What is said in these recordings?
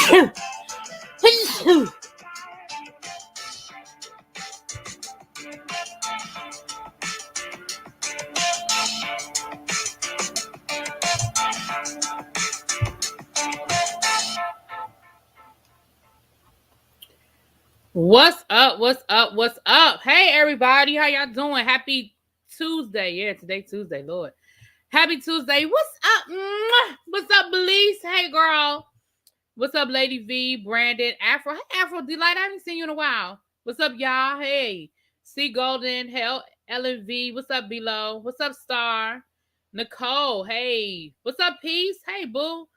What's up? What's up? What's up? Hey, everybody. How y'all doing? Happy Tuesday. Yeah, today Tuesday, Lord. Happy Tuesday. What's up? What's up, Belize? Hey, girl. What's up, Lady V, Brandon, Afro? Hey, Afro Delight. I haven't seen you in a while. What's up, y'all? Hey, C Golden, Hell, Ellen V. What's up, Below? What's up, Star? Nicole. Hey. What's up, Peace? Hey, boo.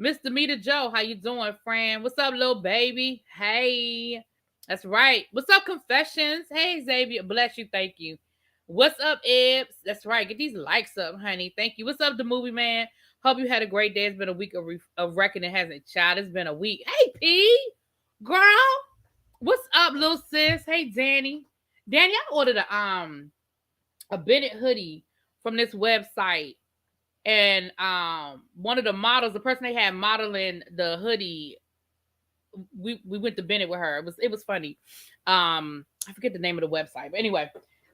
Mr. Meter Joe. How you doing, friend? What's up, little baby? Hey. That's right. What's up, Confessions? Hey, Xavier. Bless you. Thank you. What's up, Ibs? That's right. Get these likes up, honey. Thank you. What's up, the movie man? Hope you had a great day. It's been a week of reckoning, hasn't child? It's been a week. Hey, P. Girl. What's up, little sis? Hey, Danny. Danny, I ordered a Bennett hoodie from this website. And one of the models, the person they had modeling the hoodie, we went to Bennett with her. It was funny. I forget the name of the website, but anyway.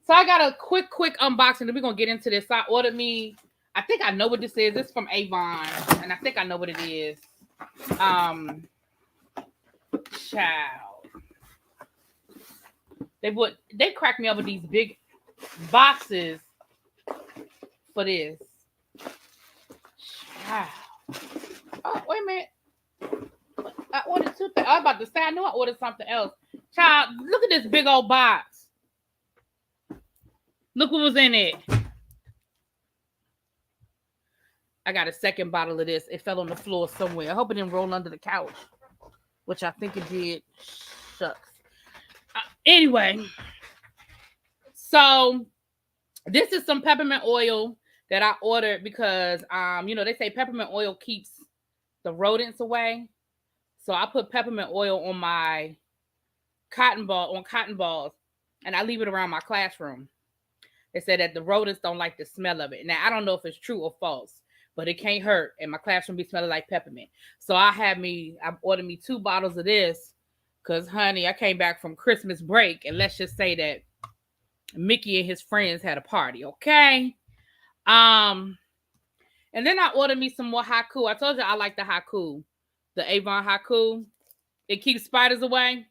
So I got a quick unboxing, and we're gonna get into this. So I ordered me. I think I know what this is. It's from Avon, and I think I know what it is. Child. They cracked me up with these big boxes for this. Child. Oh, wait a minute. I ordered two things. I was about to say, I knew I ordered something else. Child, look at this big old box. Look what was in it. I got a second bottle of this. It fell on the floor somewhere. I hope it didn't roll under the couch, which I think it did. Shucks. Anyway, so this is some peppermint oil that I ordered because, they say peppermint oil keeps the rodents away. So I put peppermint oil on my cotton balls, and I leave it around my classroom. They said that the rodents don't like the smell of it. Now, I don't know if it's true or false, but it can't hurt, and my classroom be smelling like peppermint. So I ordered me 2 bottles of this because, honey, I came back from Christmas break, and let's just say that Mickey and his friends had a party, okay? And then I ordered me some more Haku. I told you I like the Haku. The Avon Haku. It keeps spiders away.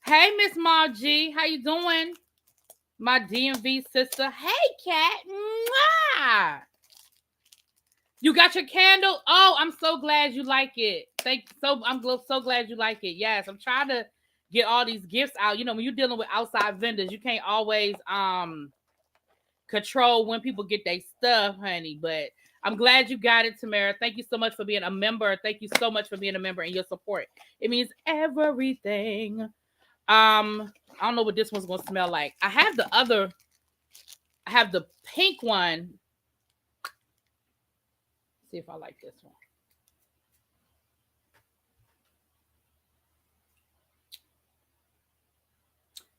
Hey, Miss Ma G. How you doing? My DMV sister. Hey, Cat. Mwah! You got your candle? Oh, I'm so glad you like it. I'm so glad you like it. Yes, I'm trying to get all these gifts out. You know, when you're dealing with outside vendors, you can't always control when people get their stuff, honey. But I'm glad you got it, Tamara. Thank you so much for being a member. Thank you so much for being a member and your support. It means everything. I don't know what this one's gonna smell like. I have the pink one. Let's see if I like this one.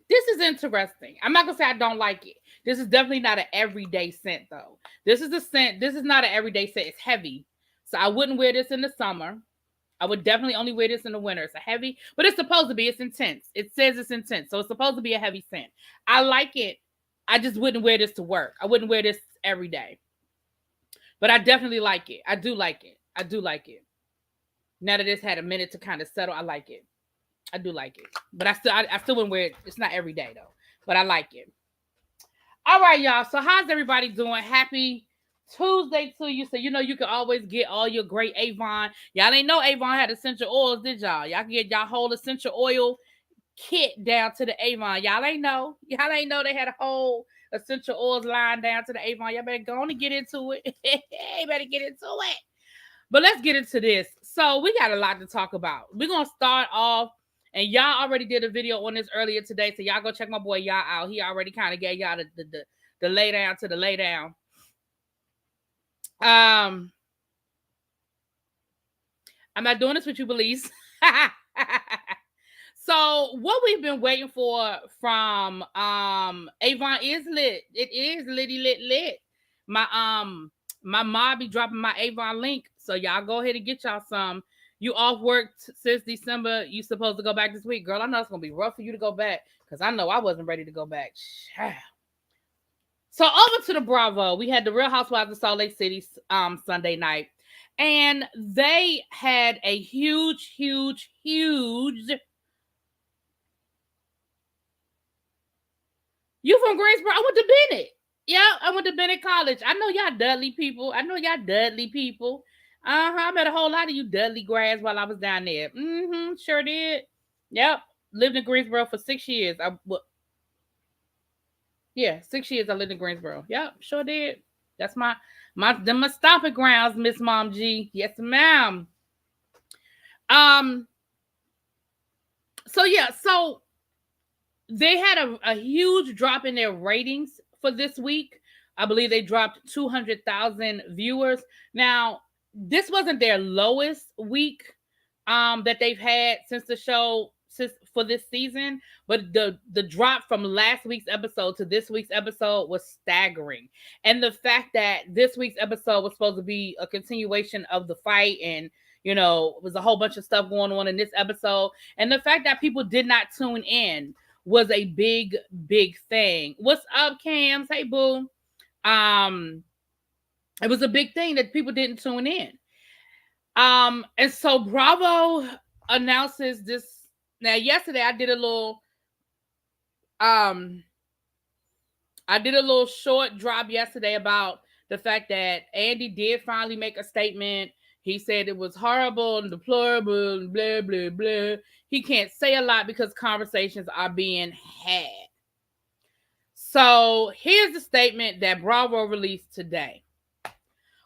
This is interesting. I'm not gonna say I don't like it. This is definitely not an everyday scent, though. This is a scent. This is not an everyday scent. It's heavy. So I wouldn't wear this in the summer. I would definitely only wear this in the winter. It's a heavy, but it's supposed to be. It's intense. It says it's intense. So it's supposed to be a heavy scent. I like it. I just wouldn't wear this to work. I wouldn't wear this every day. But I definitely like it. I do like it. I do like it. Now that it's had a minute to kind of settle, I like it. I do like it. But I still wouldn't wear it. It's not every day, though. But I like it. All right, y'all. So how's everybody doing? Happy Tuesday to you. So you know you can always get all your great Avon. Y'all ain't know Avon had essential oils, did y'all? Y'all can get y'all whole essential oil kit down to the Avon. Y'all ain't know. Y'all ain't know they had a whole essential oils line down to the Avon. Y'all better go on and get into it. Better get into it. But let's get into this. So we got a lot to talk about. We're going to start off. And y'all already did a video on this earlier today. So y'all go check my boy y'all out. He already kind of gave y'all the lay down to the lay down. I'm not doing this with you, Belize. So what we've been waiting for from Avon is lit. It is lit. My mom be dropping my Avon link. So y'all go ahead and get y'all some. You off work since December. You supposed to go back this week. Girl, I know it's going to be rough for you to go back because I know I wasn't ready to go back. So over to the Bravo. We had the Real Housewives of Salt Lake City Sunday night. And they had a huge. You from Greensboro? I went to Bennett. Yeah, I went to Bennett College. I know y'all Dudley people. I met a whole lot of you Dudley grads while I was down there. Sure did. Yep. Lived in Greensboro for 6 years. 6 years I lived in Greensboro. Yep, sure did. That's my stomping grounds, Miss Mom G. Yes, ma'am. So they had a huge drop in their ratings for this week. I believe they dropped 200,000 viewers. Now, this wasn't their lowest week that they've had since the show for this season, but the drop from last week's episode to this week's episode was staggering. And the fact that this week's episode was supposed to be a continuation of the fight, and it was a whole bunch of stuff going on in this episode, and the fact that people did not tune in was a big thing. What's up, Cams? Hey, boo. It was a big thing that people didn't tune in. And so Bravo announces this. Now, yesterday I did a little short drop yesterday about the fact that Andy did finally make a statement. He said it was horrible and deplorable and blah, blah, blah. He can't say a lot because conversations are being had. So here's the statement that Bravo released today.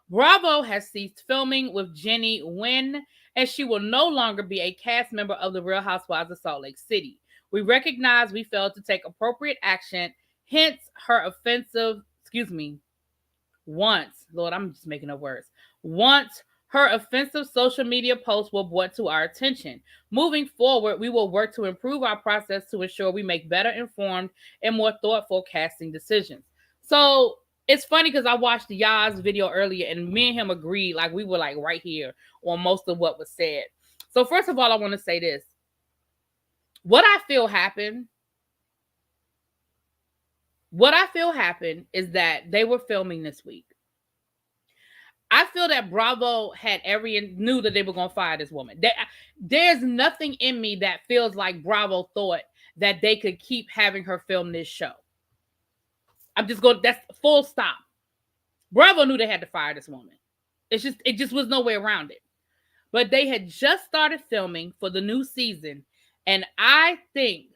Bravo has ceased filming with Jennie FIRED, and she will no longer be a cast member of the Real Housewives of Salt Lake City. We recognize we failed to take appropriate action, hence her offensive, once her offensive social media posts were brought to our attention. Moving forward, we will work to improve our process to ensure we make better informed and more thoughtful casting decisions. So it's funny because I watched Yaz video earlier and me and him agreed, like we were like right here on most of what was said. So first of all, I want to say this. What I feel happened is that they were filming this week. I feel that Bravo knew that they were going to fire this woman. There's nothing in me that feels like Bravo thought that they could keep having her film this show. That's full stop. Bravo knew they had to fire this woman. It just was no way around it. But they had just started filming for the new season. And I think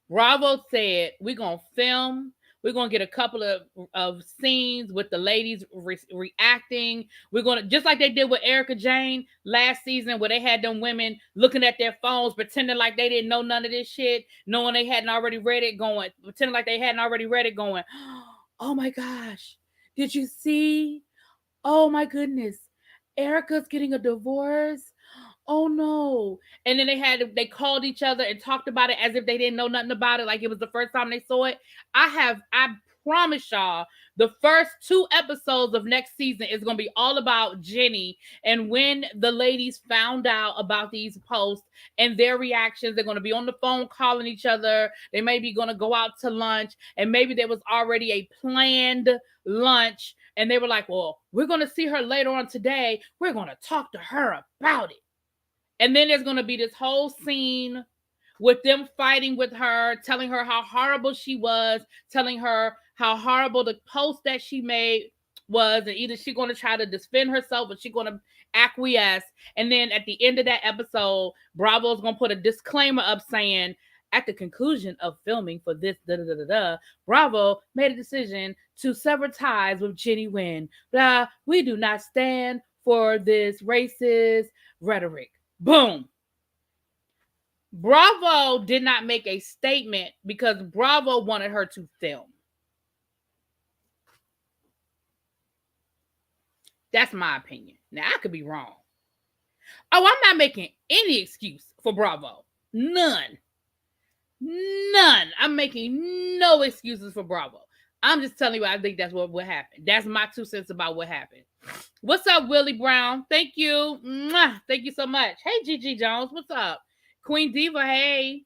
Bravo said, we're going to film. We're going to get a couple of scenes with the ladies reacting. We're going to, just like they did with Erica Jane last season, where they had them women looking at their phones, pretending like they didn't know none of this shit, knowing they hadn't already read it, pretending like they hadn't already read it, going, oh my gosh, did you see? Oh my goodness, Erica's getting a divorce. Oh no. And then they called each other and talked about it as if they didn't know nothing about it, like it was the first time they saw it. I promise y'all, the first 2 episodes of next season is going to be all about Jennie and when the ladies found out about these posts and their reactions. They're going to be on the phone calling each other. They may be going to go out to lunch, and maybe there was already a planned lunch, and they were like, well, we're going to see her later on today. We're going to talk to her about it. And then there's going to be this whole scene with them fighting with her, telling her how horrible she was, telling her how horrible the post that she made was, and either she's going to try to defend herself or she's going to acquiesce. And then at the end of that episode, Bravo's going to put a disclaimer up saying, at the conclusion of filming for this, Bravo made a decision to sever ties with Jennie FIRED. Blah, we do not stand for this racist rhetoric. Boom. Bravo did not make a statement because Bravo wanted her to film. That's my opinion. Now, I could be wrong. Oh, I'm not making any excuse for Bravo. None. I'm making no excuses for Bravo. I'm just telling you, I think that's what happened. That's my 2 cents about what happened. What's up, Willie Brown? Thank you. Mwah. Thank you so much. Hey, Gigi Jones. What's up? Queen Diva, hey.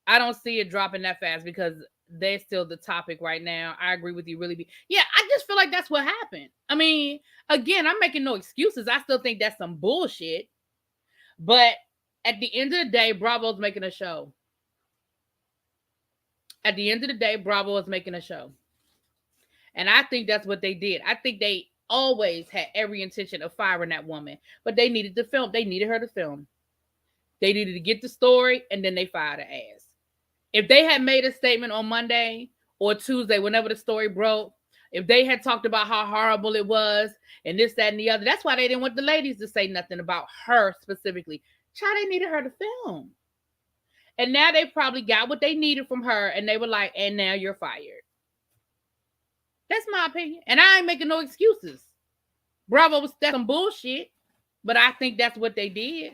I don't see it dropping that fast because they're still the topic right now. I agree with you, really. Yeah, I just feel like that's what happened. I mean, again, I'm making no excuses. I still think that's some bullshit. But at the end of the day, Bravo's making a show. At the end of the day, Bravo is making a show. And I think that's what they did. I think they always had every intention of firing that woman. But they needed to film. They needed her to film. They needed to get the story, and then they fired her ass. If they had made a statement on Monday or Tuesday, whenever the story broke, if they had talked about how horrible it was and this, that, and the other, that's why they didn't want the ladies to say nothing about her specifically. Child, they needed her to film. And now they probably got what they needed from her, and they were like, and now you're fired. That's my opinion. And I ain't making no excuses. Bravo was some bullshit, but I think that's what they did.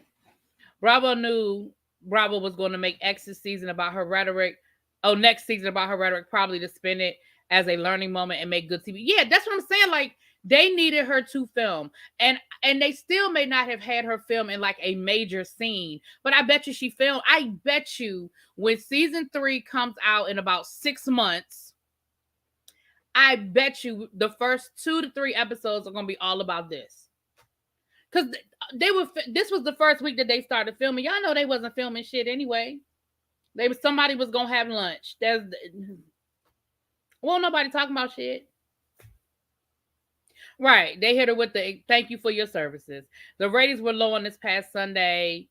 Bravo knew Bravo was going to make exit season about her rhetoric. Oh, next season about her rhetoric, probably to spin it as a learning moment and make good TV. Yeah, that's what I'm saying. Like, they needed her to film. And they still may not have had her film in like a major scene. But I bet you she filmed. I bet you when season 3 comes out in about 6 months, I bet you the first 2 to 3 episodes are going to be all about this. Because this was the first week that they started filming. Y'all know they wasn't filming shit anyway. Somebody was gonna have lunch. Won't nobody talking about shit. Right. They hit her with the thank you for your services. The ratings were low on this past Sunday.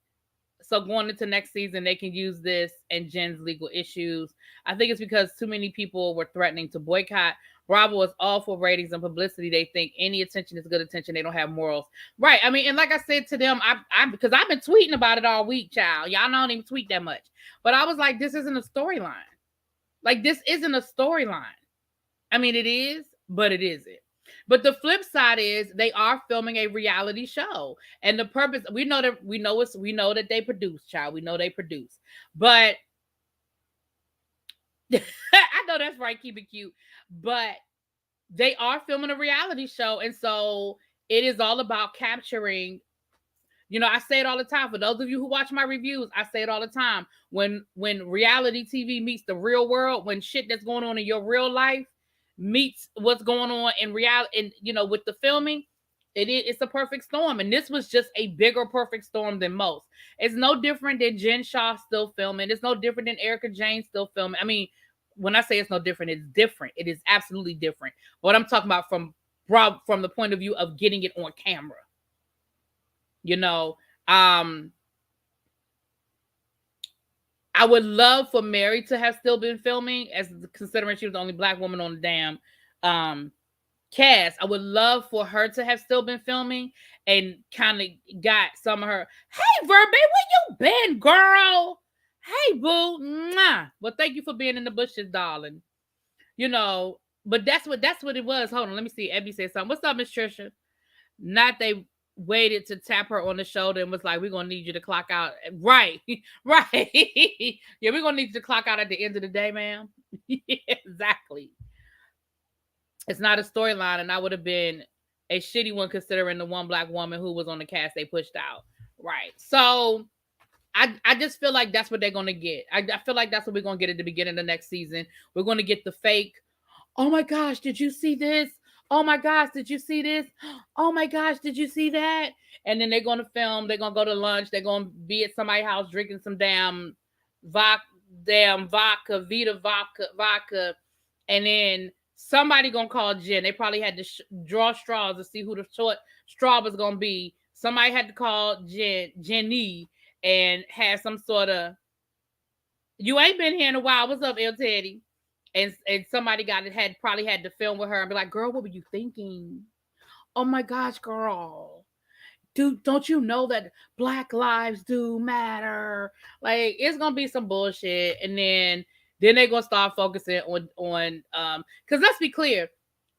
So going into next season, they can use this and Jen's legal issues. I think it's because too many people were threatening to boycott. Bravo is all for ratings and publicity. They think any attention is good attention. They don't have morals. Right. I mean, and like I said to them, because I've been tweeting about it all week, child. Y'all don't even tweet that much. But I was like, this isn't a storyline. Like, this isn't a storyline. I mean, it is, but it isn't. But the flip side is they are filming a reality show. And the purpose, we know that they produce, child. We know they produce. But I know that's right, keep it cute. But they are filming a reality show. And so it is all about capturing, I say it all the time. For those of you who watch my reviews, I say it all the time. When reality TV meets the real world, when shit that's going on in your real life meets what's going on in reality, and with the filming, it's a perfect storm. And this was just a bigger perfect storm than most. It's no different than Jen Shaw still filming. It's no different than Erica Jane still filming. I mean, when I say it's no different, it's different. It is absolutely different. What I'm talking about from the point of view of getting it on camera. I would love for Mary to have still been filming, as considering she was the only Black woman on the damn cast. I would love for her to have still been filming and kind of got some of her. Hey, Verbe, where you been, girl? Hey, boo. Mwah. Well, thank you for being in the bushes, darling. But that's what it was. Hold on, let me see. Ebby said something. What's up, Miss Trisha? Not they waited to tap her on the shoulder and was like, we're gonna need you to clock out. Right. Right. Yeah, we're gonna need you to clock out at the end of the day, ma'am. Yeah, exactly. It's not a storyline, and I would have been a shitty one considering the one Black woman who was on the cast they pushed out. Right. So I just feel like that's what they're gonna get. I feel like that's what we're gonna get at the beginning of the next season. We're gonna get the fake, oh my gosh, did you see this? Oh my gosh, did you see this? Oh my gosh, did you see that? And then they're going to film. They're going to go to lunch. They're going to be at somebody's house drinking some damn vodka, Vita vodka. And then somebody going to call Jen. They probably had to draw straws to see who the short straw was going to be. Somebody had to call Jennie and have some sort of, you ain't been here in a while. What's up, El Teddy? And somebody probably had to film with her and be like, girl, what were you thinking? Oh my gosh, girl. Don't you know that Black lives do matter? Like, it's gonna be some bullshit. And then they're gonna start focusing on because let's be clear.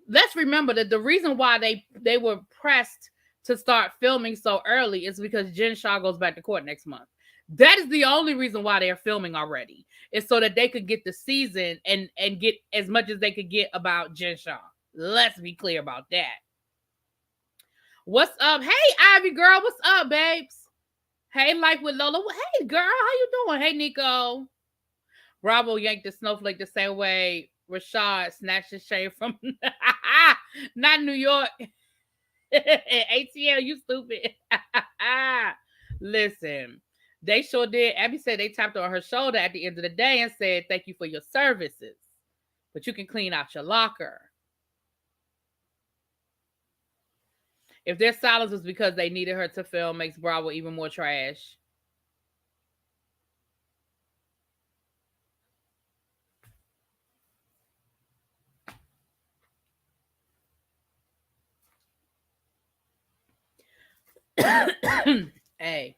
Let's remember that the reason why they were pressed to start filming so early is because Jen Shaw goes back to court next month. That is the only reason why they're filming already. It's so that they could get the season and get as much as they could get about Jen Shaw. Let's be clear about that. What's up? Hey, Ivy girl. What's up, babes? Hey, Life with Lola. Hey, girl. How you doing? Hey, Nico. Bravo yanked the snowflake the same way Rashad snatched his shade from not New York. ATL, you stupid. Listen, they sure did. Abby said they tapped on her shoulder at the end of the day and said, "Thank you for your services, but you can clean out your locker." If their silence was because they needed her to film, makes Bravo even more trash. Hey.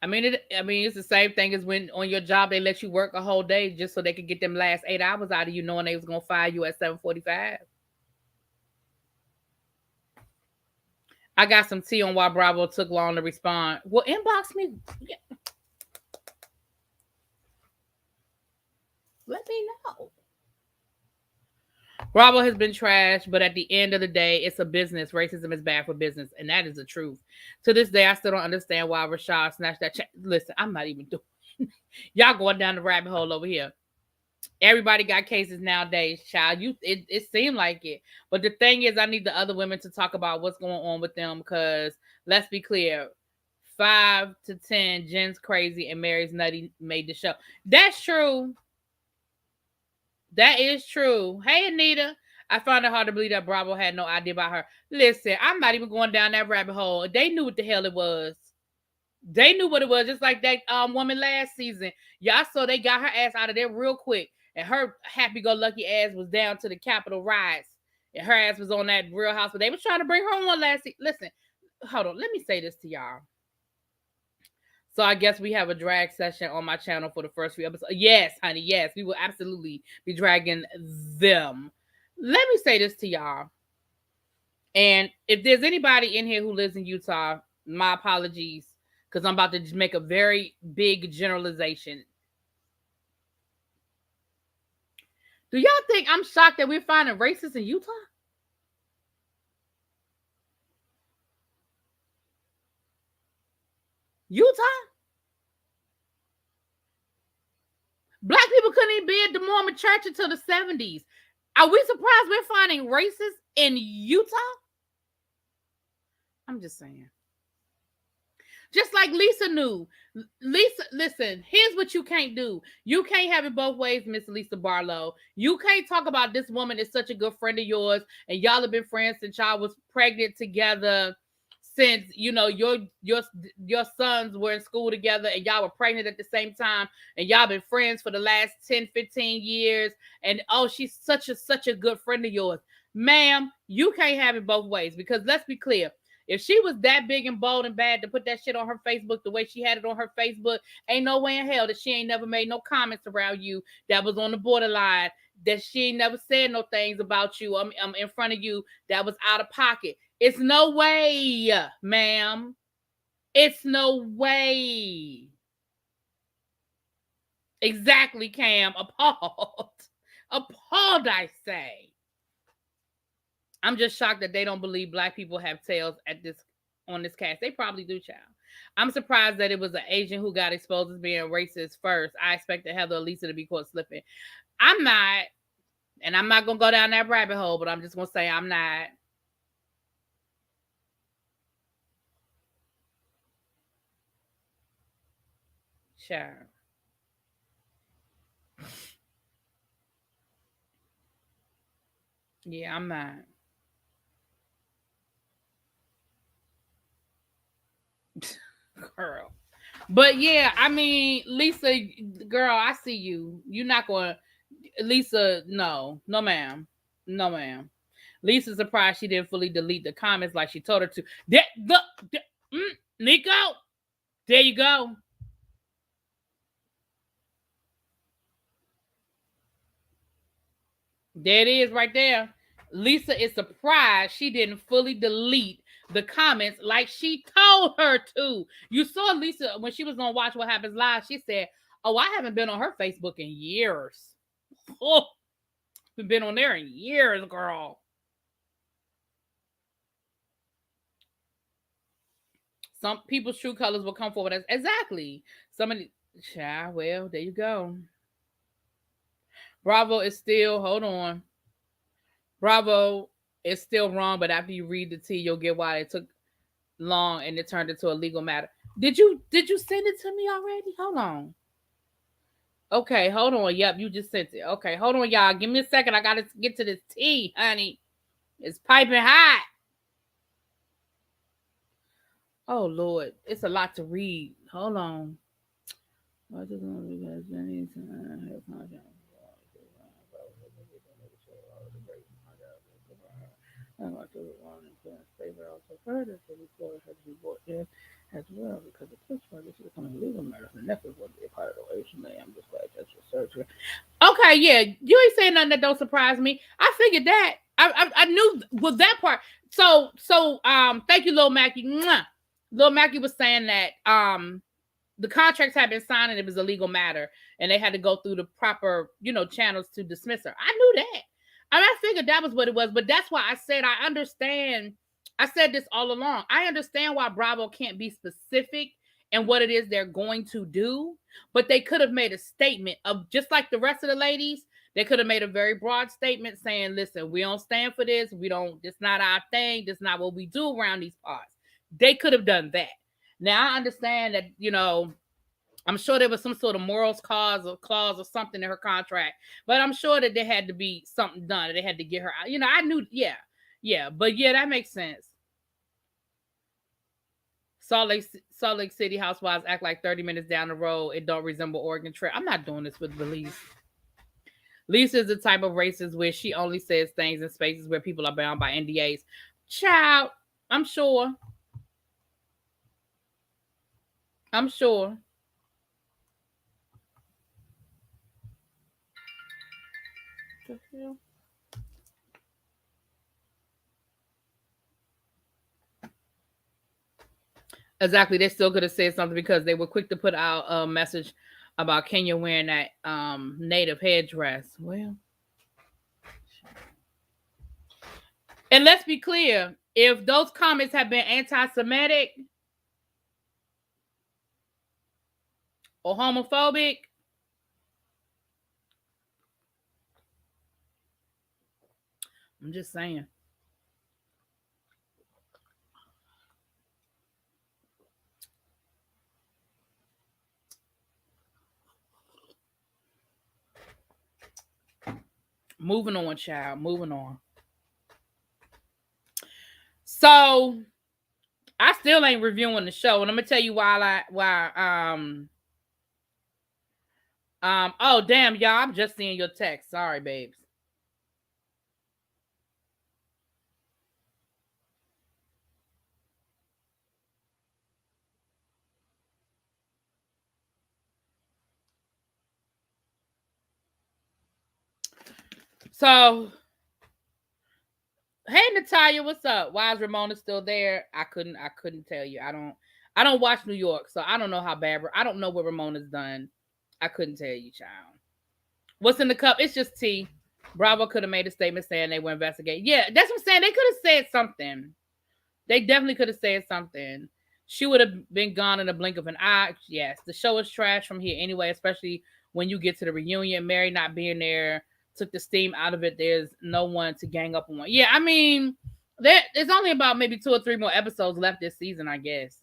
I mean, it's the same thing as when on your job they let you work a whole day just so they could get them last 8 hours out of you, knowing they was gonna fire you at 7:45. I got some tea on why Bravo took long to respond. Well, inbox me. Let me know. Bravo has been trashed, but at the end of the day, it's a business. Racism is bad for business, and that is the truth. To this day, I still don't understand why Rashad snatched that check. Listen, I'm not even doing. Y'all going down the rabbit hole over here. Everybody got cases nowadays, child. It seemed like it. But the thing is, I need the other women to talk about what's going on with them because let's be clear. 5 to 10, Jen's crazy and Mary's nutty made the show. That's true. That is true. Hey, Anita. I found it hard to believe that Bravo had no idea about her. Listen, I'm not even going down that rabbit hole. They knew what the hell it was. They knew what it was, just like that woman last season. Y'all saw they got her ass out of there real quick. And her happy-go-lucky ass was down to the Capitol riots. And her ass was on that Real House. But they was trying to bring her on last season. Listen, hold on. Let me say this to y'all. So I guess we have a drag session on my channel for the first few episodes. Yes, honey, yes. We will absolutely be dragging them. Let me say this to y'all. And if there's anybody in here who lives in Utah, my apologies. Because I'm about to make a very big generalization. Do y'all think I'm shocked that we're finding racists in Utah? Utah? Black people couldn't even be at the Mormon church until the 70s. Are we surprised we're finding racists in Utah? I'm just saying. Just like Lisa knew. Lisa, listen, here's what you can't do. You can't have it both ways, Miss Lisa Barlow. You can't talk about this woman is such a good friend of yours, and y'all have been friends since y'all was pregnant together, since your sons were in school together and y'all were pregnant at the same time, and y'all been friends for the last 10, 15 years, and oh, she's such a good friend of yours. Ma'am, you can't have it both ways, because let's be clear. If she was that big and bold and bad to put that shit on her Facebook the way she had it on her Facebook, ain't no way in hell that she ain't never made no comments around you that was on the borderline, that she ain't never said no things about you in front of you that was out of pocket. It's no way, ma'am. It's no way. Exactly, Cam. Appalled. Appalled, I say. I'm just shocked that they don't believe Black people have tails on this cast. They probably do, child. I'm surprised that it was an Asian who got exposed as being racist first. I expected Heather or Lisa to be caught slipping. I'm not, and I'm not going to go down that rabbit hole, but I'm just going to say I'm not. Sure. Yeah, I'm not. Girl. But yeah, I mean, Lisa, girl, I see you. You're not going to, Lisa, no, ma'am. No, ma'am. Lisa's surprised she didn't fully delete the comments like she told her to. Nico, there you go. There it is right there. Lisa is surprised she didn't fully delete the comments like she told her to. You saw Lisa when she was on Watch What Happens Live. She said, "Oh, I haven't been on her Facebook in years. Oh, been on there in years, girl." Some people's true colors will come forward as exactly. Somebody, child. Well, there you go. Bravo is still. Hold on. Bravo is still wrong, but after you read the tea, you'll get why it took long and it turned into a legal matter. Did you send it to me already? Hold on. Okay, hold on. Yep, you just sent it. Okay, hold on, y'all. Give me a second. I gotta get to this tea, honey. It's piping hot. Oh Lord, it's a lot to read. Hold on. I just want to because Jennie further to report has to be brought in as well because the Pittsburgh is becoming legal matter. The Netflix will be a part of the way. I'm just glad that's research. Okay, yeah, you ain't saying nothing that don't surprise me. I figured that. I knew with that part. So thank you, Lil Mackie. Mwah. Lil Mackie was saying that the contracts had been signed and it was a legal matter and they had to go through the proper, channels to dismiss her. I knew that. I figured that was what it was, but that's why I said I understand. I said this all along. I understand why Bravo can't be specific in what it is they're going to do, but they could have made a statement of just like the rest of the ladies. They could have made a very broad statement saying, listen, we don't stand for this. We don't, this not our thing. This not what we do around these parts. They could have done that. Now I understand that, I'm sure there was some sort of morals clause or something in her contract, but I'm sure that there had to be something done. They had to get her out. I knew, yeah, but yeah, that makes sense. Salt Lake City housewives act like 30 minutes down the road. It don't resemble Oregon Trail. I'm not doing this with Belize. Lisa is the type of racist where she only says things in spaces where people are bound by NDAs. Child, I'm sure. I'm sure. Exactly. They still could have said something because they were quick to put out a message about Kenya wearing that native headdress. Well, and let's be clear, if those comments have been anti-Semitic or homophobic, I'm just saying. Moving on, child. Moving on. So I still ain't reviewing the show, and I'm gonna tell you why. Oh damn, y'all! I'm just seeing your text. Sorry, babes. So, hey Natalia, what's up? Why is Ramona still there? I couldn't tell you. I don't watch New York, so I don't know how bad. I don't know what Ramona's done. I couldn't tell you, child. What's in the cup? It's just tea. Bravo could have made a statement saying they were investigating. Yeah, that's what I'm saying. They could have said something. They definitely could have said something. She would have been gone in a blink of an eye. Yes, the show is trash from here anyway, especially when you get to the reunion. Mary not being there took the steam out of it. There's no one to gang up on. Yeah, I mean, there's only about maybe 2 or 3 more episodes left this season, I guess.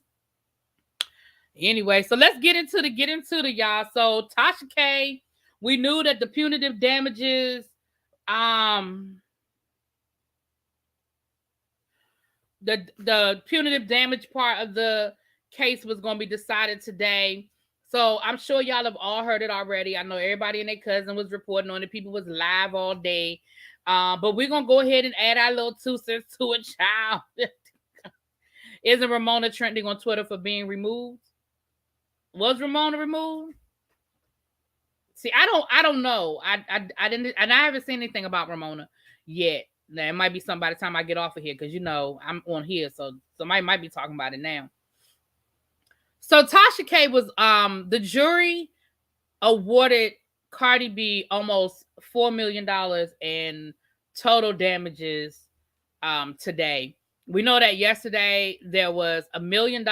Anyway, so let's get into the y'all. So Tasha K, we knew that the punitive damages, the punitive damage part of the case was going to be decided today. So I'm sure y'all have all heard it already. I know everybody and their cousin was reporting on it. People was live all day. But we're going to go ahead and add our little 2 cents to it, child. Isn't Ramona trending on Twitter for being removed? Was Ramona removed? See, I don't know. I didn't, and I haven't seen anything about Ramona yet. Now, it might be some by the time I get off of here, because I'm on here, so somebody might be talking about it now. So Tasha K was the jury awarded Cardi B almost $4 million in total damages today. We know that yesterday there was $1 million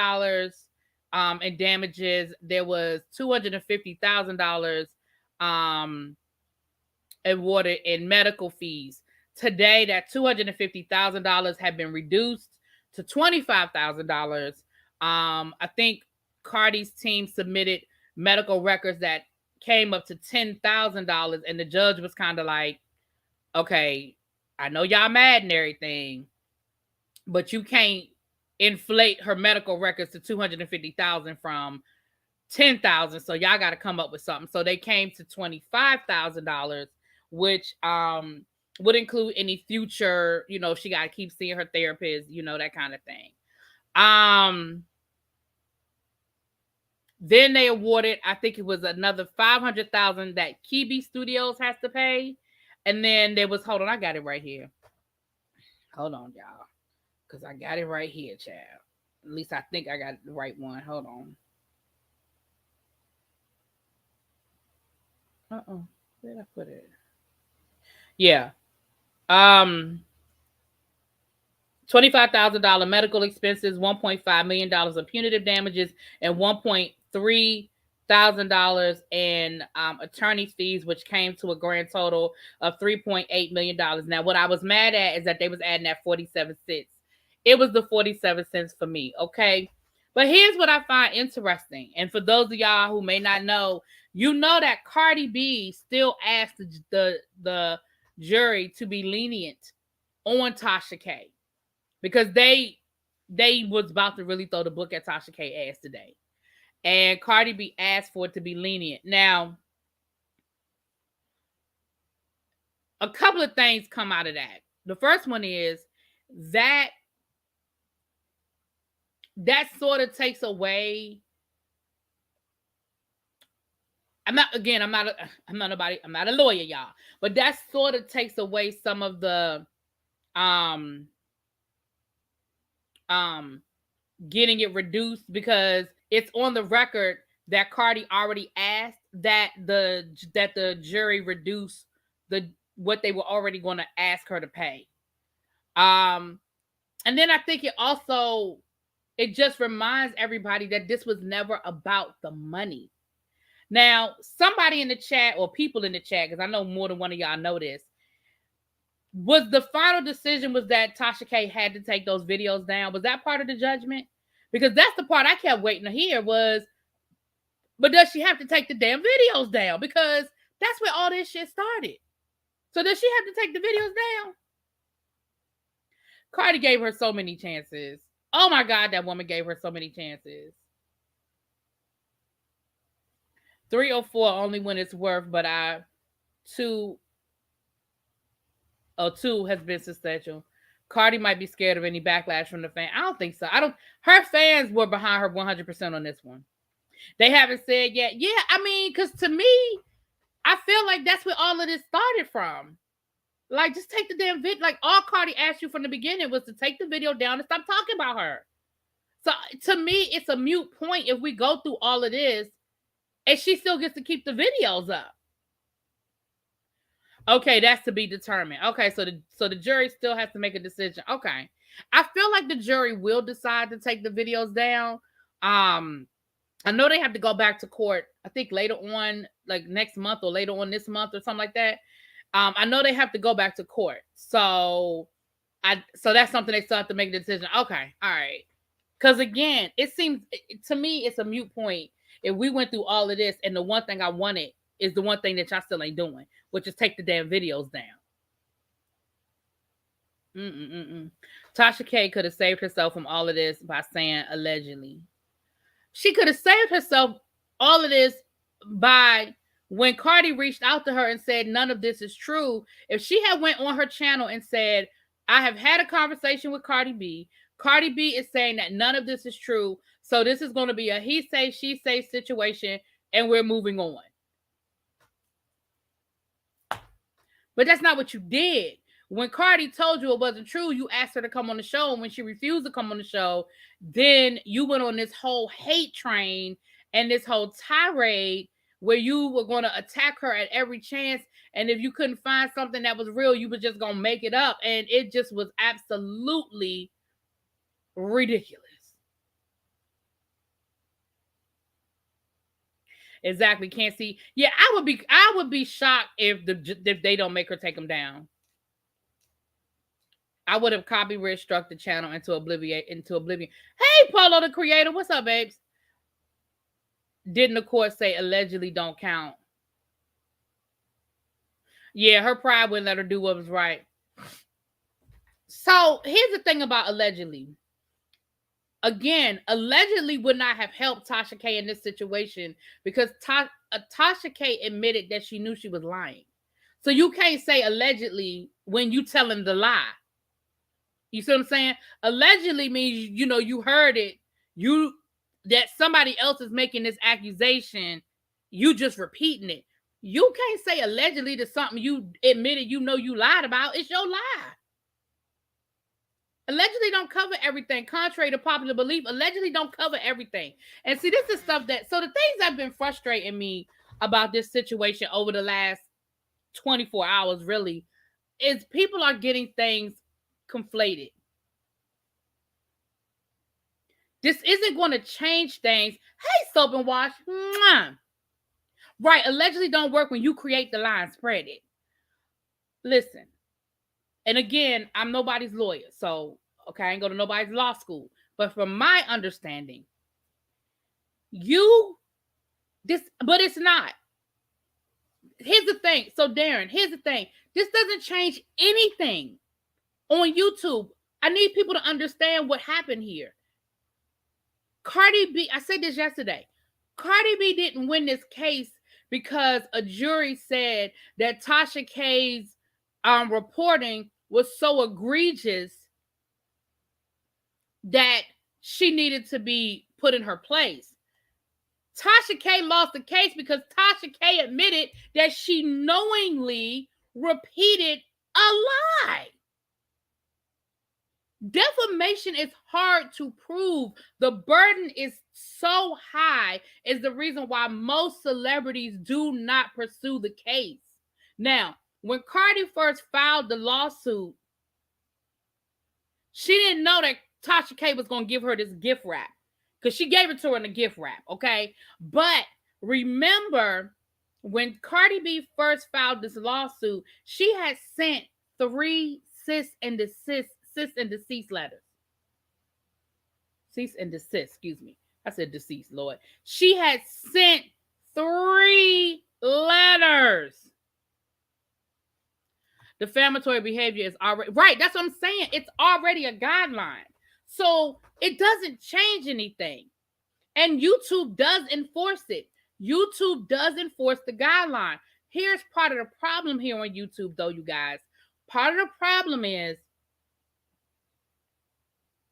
in damages. There was $250,000 awarded in medical fees. Today, that $250,000 have been reduced to $25,000. I think Cardi's team submitted medical records that came up to $10,000, and the judge was kind of like, okay, I know y'all mad and everything, but you can't inflate her medical records to $250,000 from $10,000, so y'all got to come up with something. So they came to $25,000, which would include any future, she got to keep seeing her therapist, that kind of thing. Then they awarded, I think it was another $500,000 that Kibi Studios has to pay. And then there was, hold on, I got it right here. Hold on, y'all, because I got it right here, child. At least I think I got the right one. Hold on. Where did I put it? Yeah. $25,000 medical expenses, $1.5 million of punitive damages, and $1.3 thousand in attorney's fees, which came to a grand total of $3.8 million. Now, what I was mad at is that they was adding that 47 cents. It was the 47 cents for me, okay? But here's what I find interesting. And for those of y'all who may not know, that Cardi B still asked the jury to be lenient on Tasha K, because they was about to really throw the book at Tasha K ass today. And Cardi B asked for it to be lenient. Now, a couple of things come out of that. The first one is that sort of takes away. I'm not a lawyer, y'all, but that sort of takes away some of the getting it reduced, because it's on the record that Cardi already asked that the jury reduce what they were already going to ask her to pay. And then I think it just reminds everybody that this was never about the money. Now, somebody in the chat, or people in the chat, because I know more than one of y'all know this, was the final decision was that Tasha K had to take those videos down? Was that part of the judgment? Because that's the part I kept waiting to hear was, but does she have to take the damn videos down? Because that's where all this shit started. So does she have to take the videos down? Cardi gave her so many chances. Oh my God, that woman gave her so many chances. 3 or 4 only when it's worth, but 2 has been substantial. Cardi might be scared of any backlash from the fans. I don't think so. Her fans were behind her 100% on this one. They haven't said yet. Yeah, I mean, because to me, I feel like that's where all of this started from. Like, just take the damn video. Like, all Cardi asked you from the beginning was to take the video down and stop talking about her. So, to me, it's a moot point if we go through all of this and she still gets to keep the videos up. Okay, that's to be determined. Okay, so the jury still has to make a decision. Okay. I feel like the jury will decide to take the videos down. I know they have to go back to court, I think later on, like next month or later on this month or something like that. I know they have to go back to court. So that's something they still have to make a decision. Okay, all right. Because again, it seems to me it's a moot point if we went through all of this and the one thing I wanted is the one thing that y'all still ain't doing, which is take the damn videos down. Tasha K could have saved herself from all of this by saying allegedly. She could have saved herself all of this by when Cardi reached out to her and said none of this is true. If she had went on her channel and said, I have had a conversation with Cardi B. Cardi B is saying that none of this is true. So this is going to be a he say, she say situation and we're moving on. But that's not what you did. When Cardi told you it wasn't true, you asked her to come on the show. And when she refused to come on the show, then you went on this whole hate train and this whole tirade where you were going to attack her at every chance. And if you couldn't find something that was real, you were just going to make it up. And it just was absolutely ridiculous. Exactly. Can't see. Yeah, I would be shocked if they don't make her take them down. I would have copyright struck the channel into oblivion. Hey, Polo the creator, what's up, babes? Didn't the court say allegedly don't count? Yeah, her pride wouldn't let her do what was right. So here's the thing about allegedly. Again, allegedly would not have helped Tasha K in this situation because Tasha K admitted that she knew she was lying. So you can't say allegedly when you tell him the lie. You see what I'm saying? Allegedly means, you heard it. That somebody else is making this accusation. You just repeating it. You can't say allegedly to something you admitted you lied about. It's your lie. Allegedly don't cover everything. Contrary to popular belief, allegedly don't cover everything. And see, this is stuff so the things that have been frustrating me about this situation over the last 24 hours, really, is people are getting things conflated. This isn't going to change things. Hey, Soap and Wash. Mwah. Right, allegedly don't work when you create the lie and spread it. Listen. And again, I'm nobody's lawyer, so okay, I ain't go to nobody's law school. But from my understanding, but it's not. Here's the thing. So Darren, here's the thing. This doesn't change anything on YouTube. I need people to understand what happened here. Cardi B, I said this yesterday. Cardi B didn't win this case because a jury said that Tasha K's reporting was so egregious that she needed to be put in her place. Tasha K lost the case because Tasha K admitted that she knowingly repeated a lie. Defamation is hard to prove. The burden is so high is the reason why most celebrities do not pursue the case. Now, when Cardi first filed the lawsuit, she didn't know that Tasha K was going to give her this gift wrap because she gave it to her in a gift wrap, okay? But remember, when Cardi B first filed this lawsuit, she had sent 3 cease and desist letters. Cease and desist, excuse me. I said deceased, Lord. She had sent 3 letters. Defamatory behavior is already, right, that's what I'm saying. It's already a guideline. So it doesn't change anything. And YouTube does enforce it. YouTube does enforce the guideline. Here's part of the problem here on YouTube, though, you guys. Part of the problem is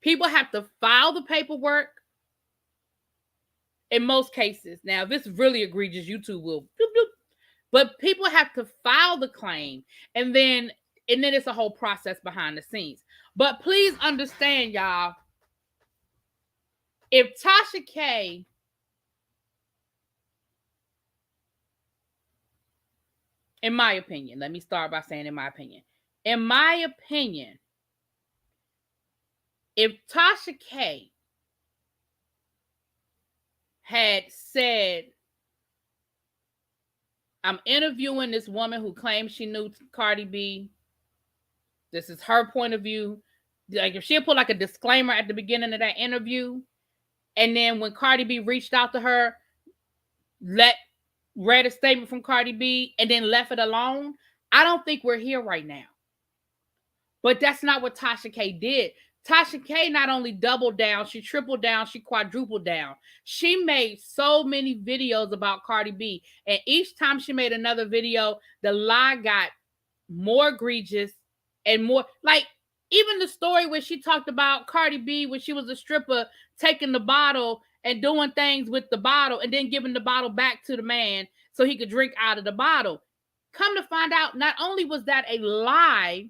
people have to file the paperwork in most cases. Now, if it's really egregious, YouTube will bloop, bloop. But people have to file the claim, and then it's a whole process behind the scenes. But please understand, y'all, if Tasha K in my opinion, let me start by saying in my opinion, if Tasha K had said, I'm interviewing this woman who claims she knew Cardi B. This is her point of view. Like if she'll put like a disclaimer at the beginning of that interview, and then when Cardi B reached out to her, read a statement from Cardi B, and then left it alone, I don't think we're here right now. But that's not what Tasha K did. Tasha K not only doubled down, she tripled down, she quadrupled down. She made so many videos about Cardi B. And each time she made another video, the lie got more egregious and more, like even the story where she talked about Cardi B when she was a stripper, taking the bottle and doing things with the bottle and then giving the bottle back to the man so he could drink out of the bottle. Come to find out, not only was that a lie,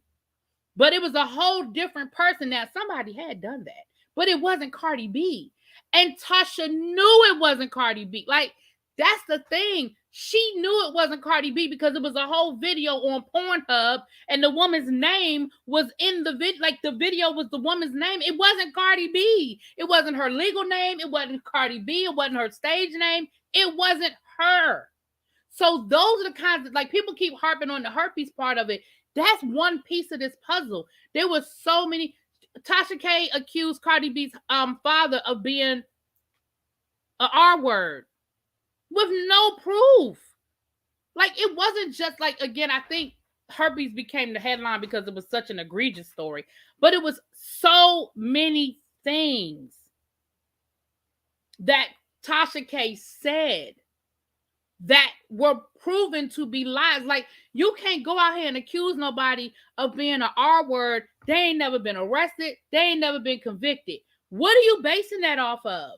But it was a whole different person. Now, somebody had done that, but it wasn't Cardi B. And Tasha knew it wasn't Cardi B. Like, that's the thing. She knew it wasn't Cardi B because it was a whole video on Pornhub and the woman's name was in the video. Like, the video was the woman's name. It wasn't Cardi B. It wasn't her legal name. It wasn't Cardi B. It wasn't her stage name. It wasn't her. So those are the kinds of, like, people keep harping on the herpes part of it. That's one piece of this puzzle. There was so many. Tasha K accused Cardi B's father of being an R word with no proof. Like, it wasn't just like, again, I think herpes became the headline because it was such an egregious story, but it was so many things that Tasha K said that were proven to be lies. Like, you can't go out here and accuse nobody of being an R word. They ain't never been arrested. They ain't never been convicted. What are you basing that off of?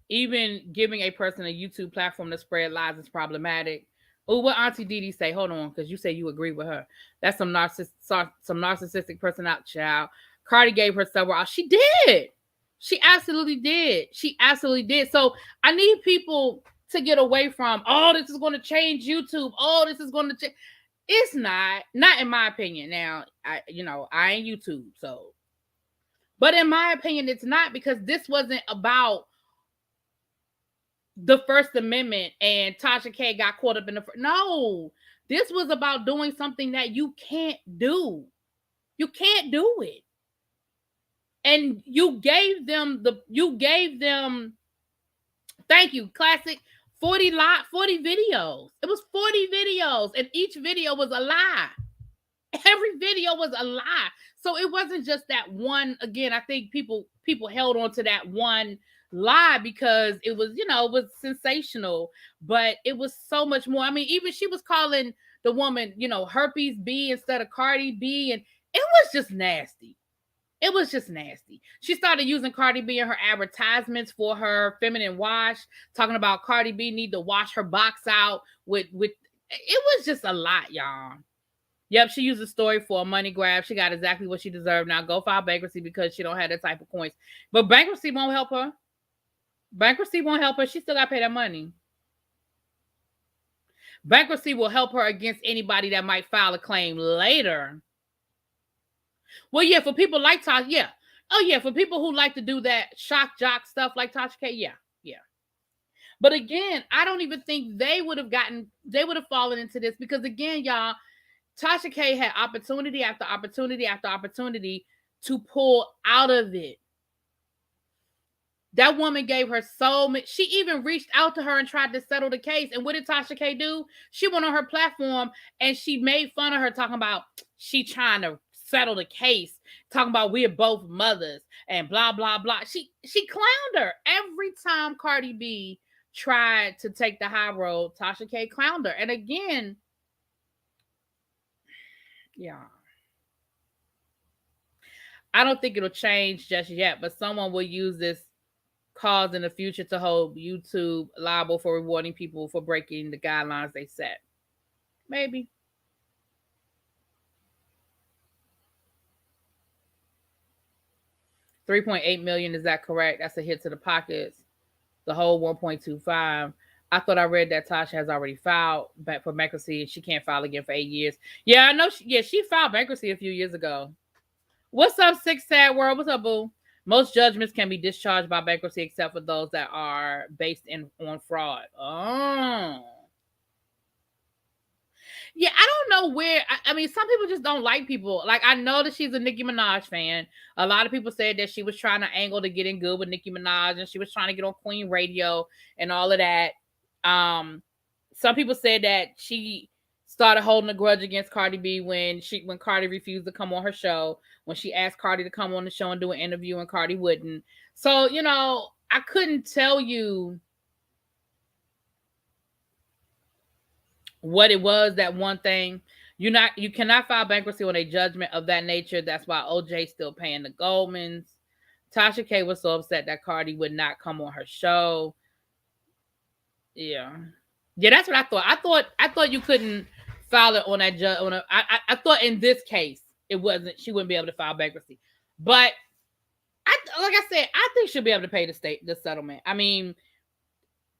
Even giving a person a YouTube platform to spread lies is problematic. Oh, what Auntie Didi say? Hold on, because you say you agree with her. That's some narcissistic person out, child. Cardi gave her several. She did. She absolutely did. She absolutely did. So I need people to get away from, oh, this is going to change YouTube. Oh, this is going to change. It's not in my opinion. Now, I ain't YouTube, so. But in my opinion, it's not, because this wasn't about the First Amendment and Tasha K got caught up in no. This was about doing something that you can't do. You can't do it. And you gave them, thank you, classic, 40 videos. It was 40 videos, and each video was a lie. Every video was a lie. So it wasn't just that one. Again, I think people held on to that one lie because it was, it was sensational, but it was so much more. I mean, even she was calling the woman, herpes B instead of Cardi B, and it was just nasty. It was just nasty. She started using Cardi B in her advertisements for her feminine wash, talking about Cardi B need to wash her box out with it was just a lot, y'all. Yep, she used the story for a money grab. She got exactly what she deserved. Now go file bankruptcy because she don't have that type of coins. But bankruptcy won't help her. Bankruptcy won't help her. She still got to pay that money. Bankruptcy will help her against anybody that might file a claim later. Well, yeah, for people like Tasha, yeah. Oh, yeah, for people who like to do that shock jock stuff like Tasha K, yeah. But again, I don't even think they would have fallen into this because, again, y'all, Tasha K had opportunity after opportunity after opportunity to pull out of it. That woman gave her so much. She even reached out to her and tried to settle the case. And what did Tasha K do? She went on her platform and she made fun of her, talking about she trying to settle the case, talking about we're both mothers and blah, blah, blah. She clowned her. Every time Cardi B tried to take the high road, Tasha K clowned her. And again, yeah, I don't think it'll change just yet, but someone will use this cause in the future to hold YouTube liable for rewarding people for breaking the guidelines they set. Maybe. $3.8 million, is that correct? That's a hit to the pockets. The whole 1.25. I thought I read that Tasha has already filed back for bankruptcy and she can't file again for 8 years. Yeah, I know. She filed bankruptcy a few years ago. What's up, Six Sad World? What's up, boo? Most judgments can be discharged by bankruptcy except for those that are based on fraud. Oh. Yeah, I don't know where. I mean, some people just don't like people. Like, I know that she's a Nicki Minaj fan. A lot of people said that she was trying to angle to get in good with Nicki Minaj and she was trying to get on Queen Radio and all of that. Some people said that she started holding a grudge against Cardi B when Cardi refused to come on her show, when she asked Cardi to come on the show and do an interview and Cardi wouldn't. So, I couldn't tell you what it was, that one thing. You cannot file bankruptcy on a judgment of that nature. That's why OJ's still paying the Goldmans. Tasha K was so upset that Cardi would not come on her show. Yeah. Yeah, that's what I thought. I thought you couldn't file it on that judge. I thought in this case it wasn't. She wouldn't be able to file bankruptcy. But like I said, I think she'll be able to pay the settlement. I mean,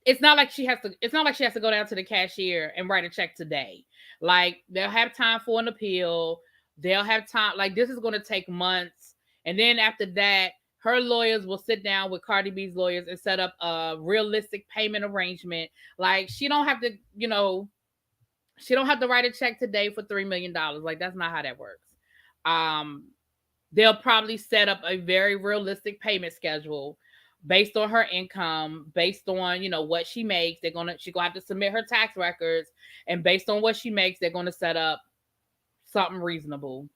it's not like she has to. It's not like she has to go down to the cashier and write a check today. Like they'll have time for an appeal. They'll have time. Like this is going to take months, and then after that, her lawyers will sit down with Cardi B's lawyers and set up a realistic payment arrangement. Like she don't have to, she don't have to write a check today for $3 million. Like that's not how that works. They'll probably set up a very realistic payment schedule based on her income, based on what she makes. She's gonna have to submit her tax records, and based on what she makes, they're gonna set up something reasonable.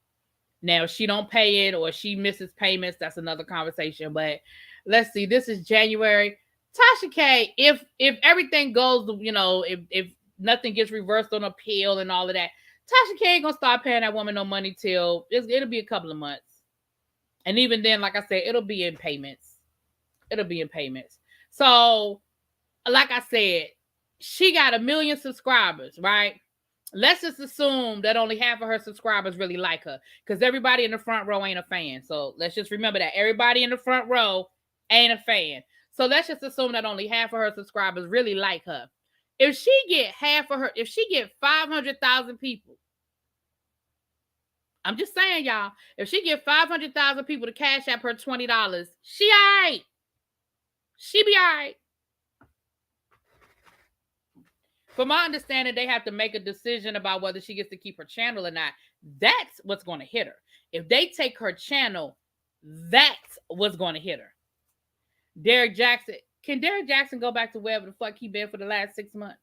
Now, if she don't pay it or she misses payments, that's another conversation. But let's see, this is January. Tasha K, if everything goes, if nothing gets reversed on appeal and all of that, Tasha K ain't gonna start paying that woman no money till it'll be a couple of months. And even then, like I said, it'll be in payments. So, like I said, she got 1 million subscribers, right? Let's just assume that only half of her subscribers really like her, because everybody in the front row ain't a fan. So let's just remember that everybody in the front row ain't a fan. So let's just assume that only half of her subscribers really like her. If she get 500,000 people, I'm just saying, y'all, if she get 500,000 people to cash app her $20, she all right. She be all right. From my understanding, they have to make a decision about whether she gets to keep her channel or not. That's what's going to hit her. If they take her channel, that's what's going to hit her. Derek Jackson. Can Derek Jackson go back to wherever the fuck he been for the last 6 months?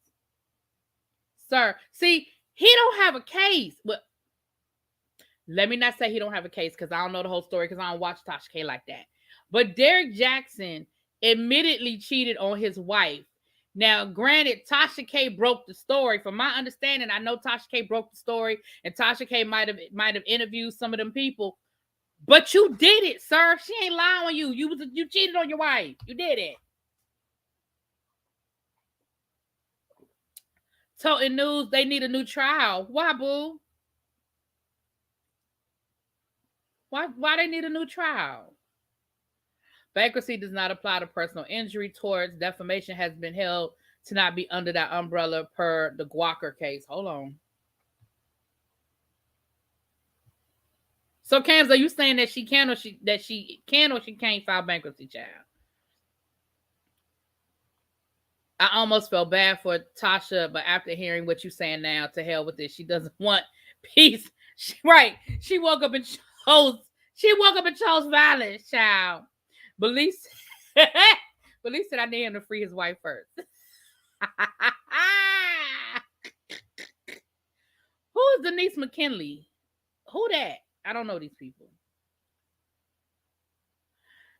Sir, see, he don't have a case. But let me not say he don't have a case, because I don't know the whole story, because I don't watch Tasha K like that. But Derek Jackson admittedly cheated on his wife. Now, granted, Tasha K broke the story. From my understanding, I know Tasha K broke the story, and Tasha K might have interviewed some of them people. But you did it, sir. She ain't lying on you. You cheated on your wife. You did it. Toting News, they need a new trial. Why, boo? Why they need a new trial? Bankruptcy does not apply to personal injury. Towards defamation has been held to not be under that umbrella per the Guacker case. Hold on. So, Cams, are you saying that she can or she can't file bankruptcy, child? I almost felt bad for Tasha, but after hearing what you're saying now, to hell with it. She doesn't want peace. Right. She woke up and chose violence, child. Belief said I need him to free his wife first. Who is Denise McKinley? Who that? I don't know these people.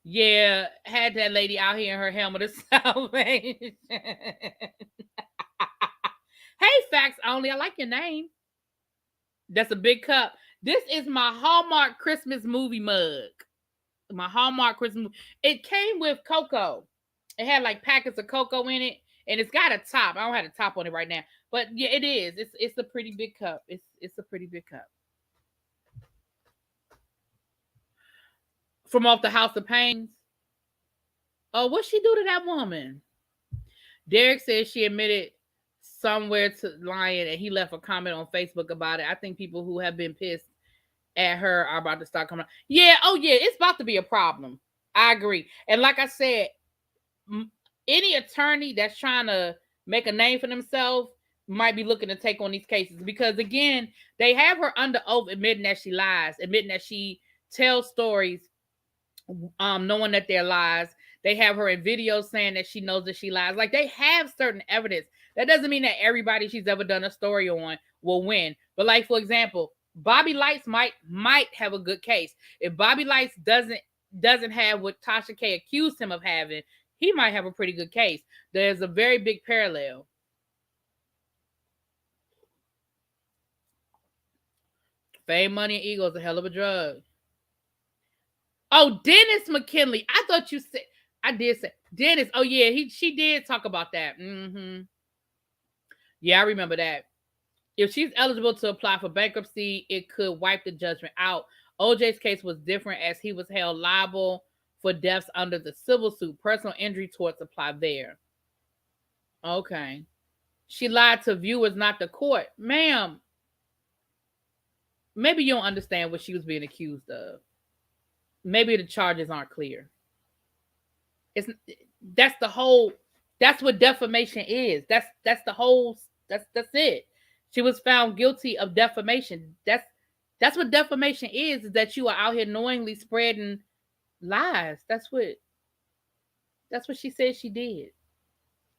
Yeah, had that lady out here in her helmet of salvation. Hey, Facts Only, I like your name. That's a big cup. This is my Hallmark Christmas movie mug. My Hallmark Christmas. It came with cocoa. It had like packets of cocoa in it, and it's got a top. I don't have a top on it right now, but yeah, it is. It's a pretty big cup. It's a pretty big cup. From Off the House of Pains. Oh, what'd she do to that woman? Derek says she admitted somewhere to lying, and he left a comment on Facebook about it. I think people who have been pissed at her are about to start coming. Yeah, oh yeah, it's about to be a problem. I agree. And like I said, any attorney that's trying to make a name for themselves might be looking to take on these cases, because again, they have her under oath admitting that she lies, admitting that she tells stories knowing that they're lies. They have her in videos saying that she knows that she lies. Like, they have certain evidence. That doesn't mean that everybody she's ever done a story on will win. But like, for example, Bobby Lights might have a good case. If Bobby Lights doesn't have what Tasha K accused him of having, he might have a pretty good case. There's a very big parallel. Fame, money, and ego is a hell of a drug. Oh, Dennis McKinley. I thought you said I did say Dennis. Oh yeah, she did talk about that. Yeah, I remember that. If she's eligible to apply for bankruptcy, it could wipe the judgment out. OJ's case was different as he was held liable for deaths under the civil suit. Personal injury torts apply there. Okay. She lied to viewers, not the court. Ma'am, maybe you don't understand what she was being accused of. Maybe the charges aren't clear. That's what defamation is. That's it. She was found guilty of defamation. That's what defamation is that you are out here knowingly spreading lies. That's what she said she did.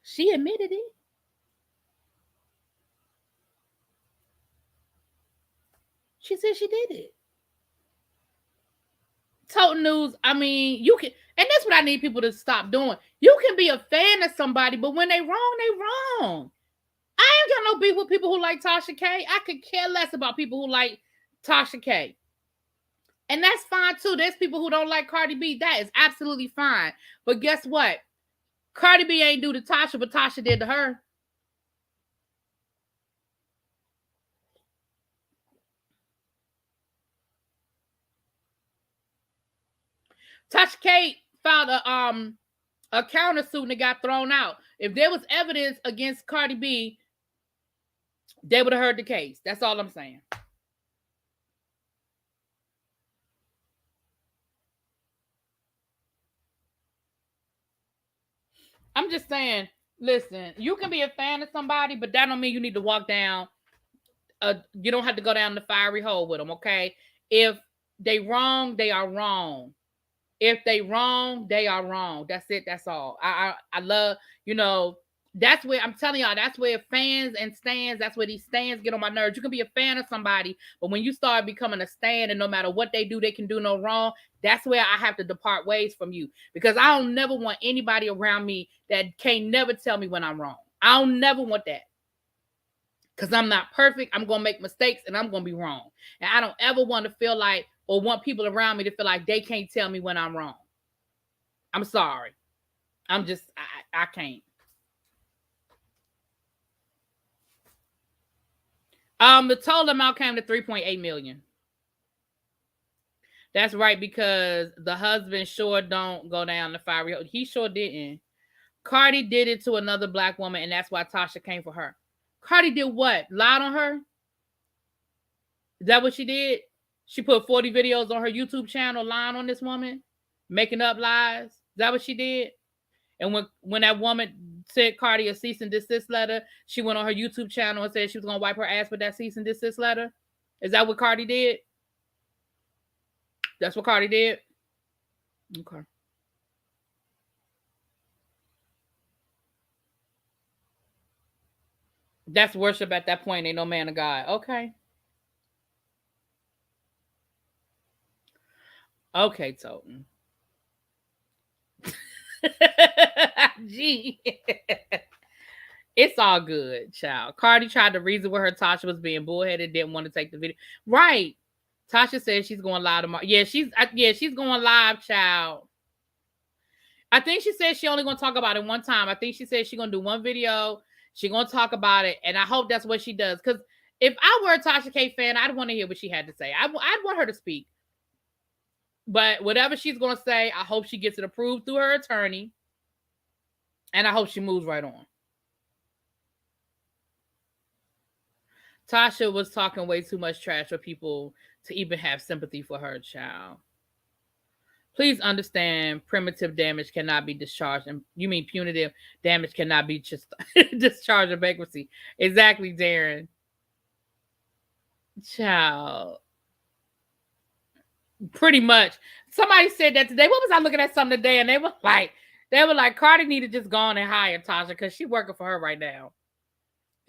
She admitted it. She said she did it. Total news. I mean, you can, and that's what I need people to stop doing. You can be a fan of somebody, but when they wrong, they wrong. I ain't got no beef with people who like Tasha K. I could care less about people who like Tasha K. And that's fine too. There's people who don't like Cardi B. That is absolutely fine. But guess what? Cardi B ain't do to Tasha, but Tasha did to her. Tasha K filed a countersuit and it got thrown out. If there was evidence against Cardi B, they would have heard the case. That's all I'm saying. I'm just saying, listen, you can be a fan of somebody, but that don't mean you need to walk down. You don't have to go down the fiery hole with them, okay? If they wrong, they are wrong. If they wrong, they are wrong. That's it. That's all. I love, that's where I'm telling y'all, that's where fans and stands, that's where these stands get on my nerves. You can be a fan of somebody, but when you start becoming a stand and no matter what they do, they can do no wrong, that's where I have to depart ways from you. Because I don't never want anybody around me that can't never tell me when I'm wrong. I don't never want that. Because I'm not perfect. I'm going to make mistakes and I'm going to be wrong. And I don't ever want to feel like, or want people around me to feel like they can't tell me when I'm wrong. I'm sorry. I'm just, I can't. The total amount came to $3.8 million. That's right, because the husband sure don't go down the fiery hole. He sure didn't. Cardi did it to another black woman, and that's why Tasha came for her. Cardi did what? Lied on her? Is that what she did? She put 40 videos on her YouTube channel lying on this woman, making up lies. Is that what she did? And when that woman sent Cardi a cease and desist letter, she went on her YouTube channel and said she was going to wipe her ass with that cease and desist letter. Is that what Cardi did? That's what Cardi did? Okay. That's worship at that point. Ain't no man of God. Okay. Okay, Toten. Gee. It's all good, child. Cardi tried to reason with her. Tasha was being bullheaded, didn't want to take the video. Right. Tasha said she's going live tomorrow. Yeah, she's going live, child. I think she said she only going to talk about it one time. I think she said she's going to do one video. She's going to talk about it, and I hope that's what she does. Because if I were a Tasha K fan, I'd want to hear what she had to say. I'd want her to speak. But whatever she's going to say, I hope she gets it approved through her attorney. And I hope she moves right on. Tasha was talking way too much trash for people to even have sympathy for her child. Please understand, primitive damage cannot be discharged. And you mean punitive damage cannot be just discharged in bankruptcy. Exactly, Darren. Child. Pretty much. Somebody said that today. What was I looking at something today? And they were like, Cardi need to just go on and hire Tasha because she's working for her right now.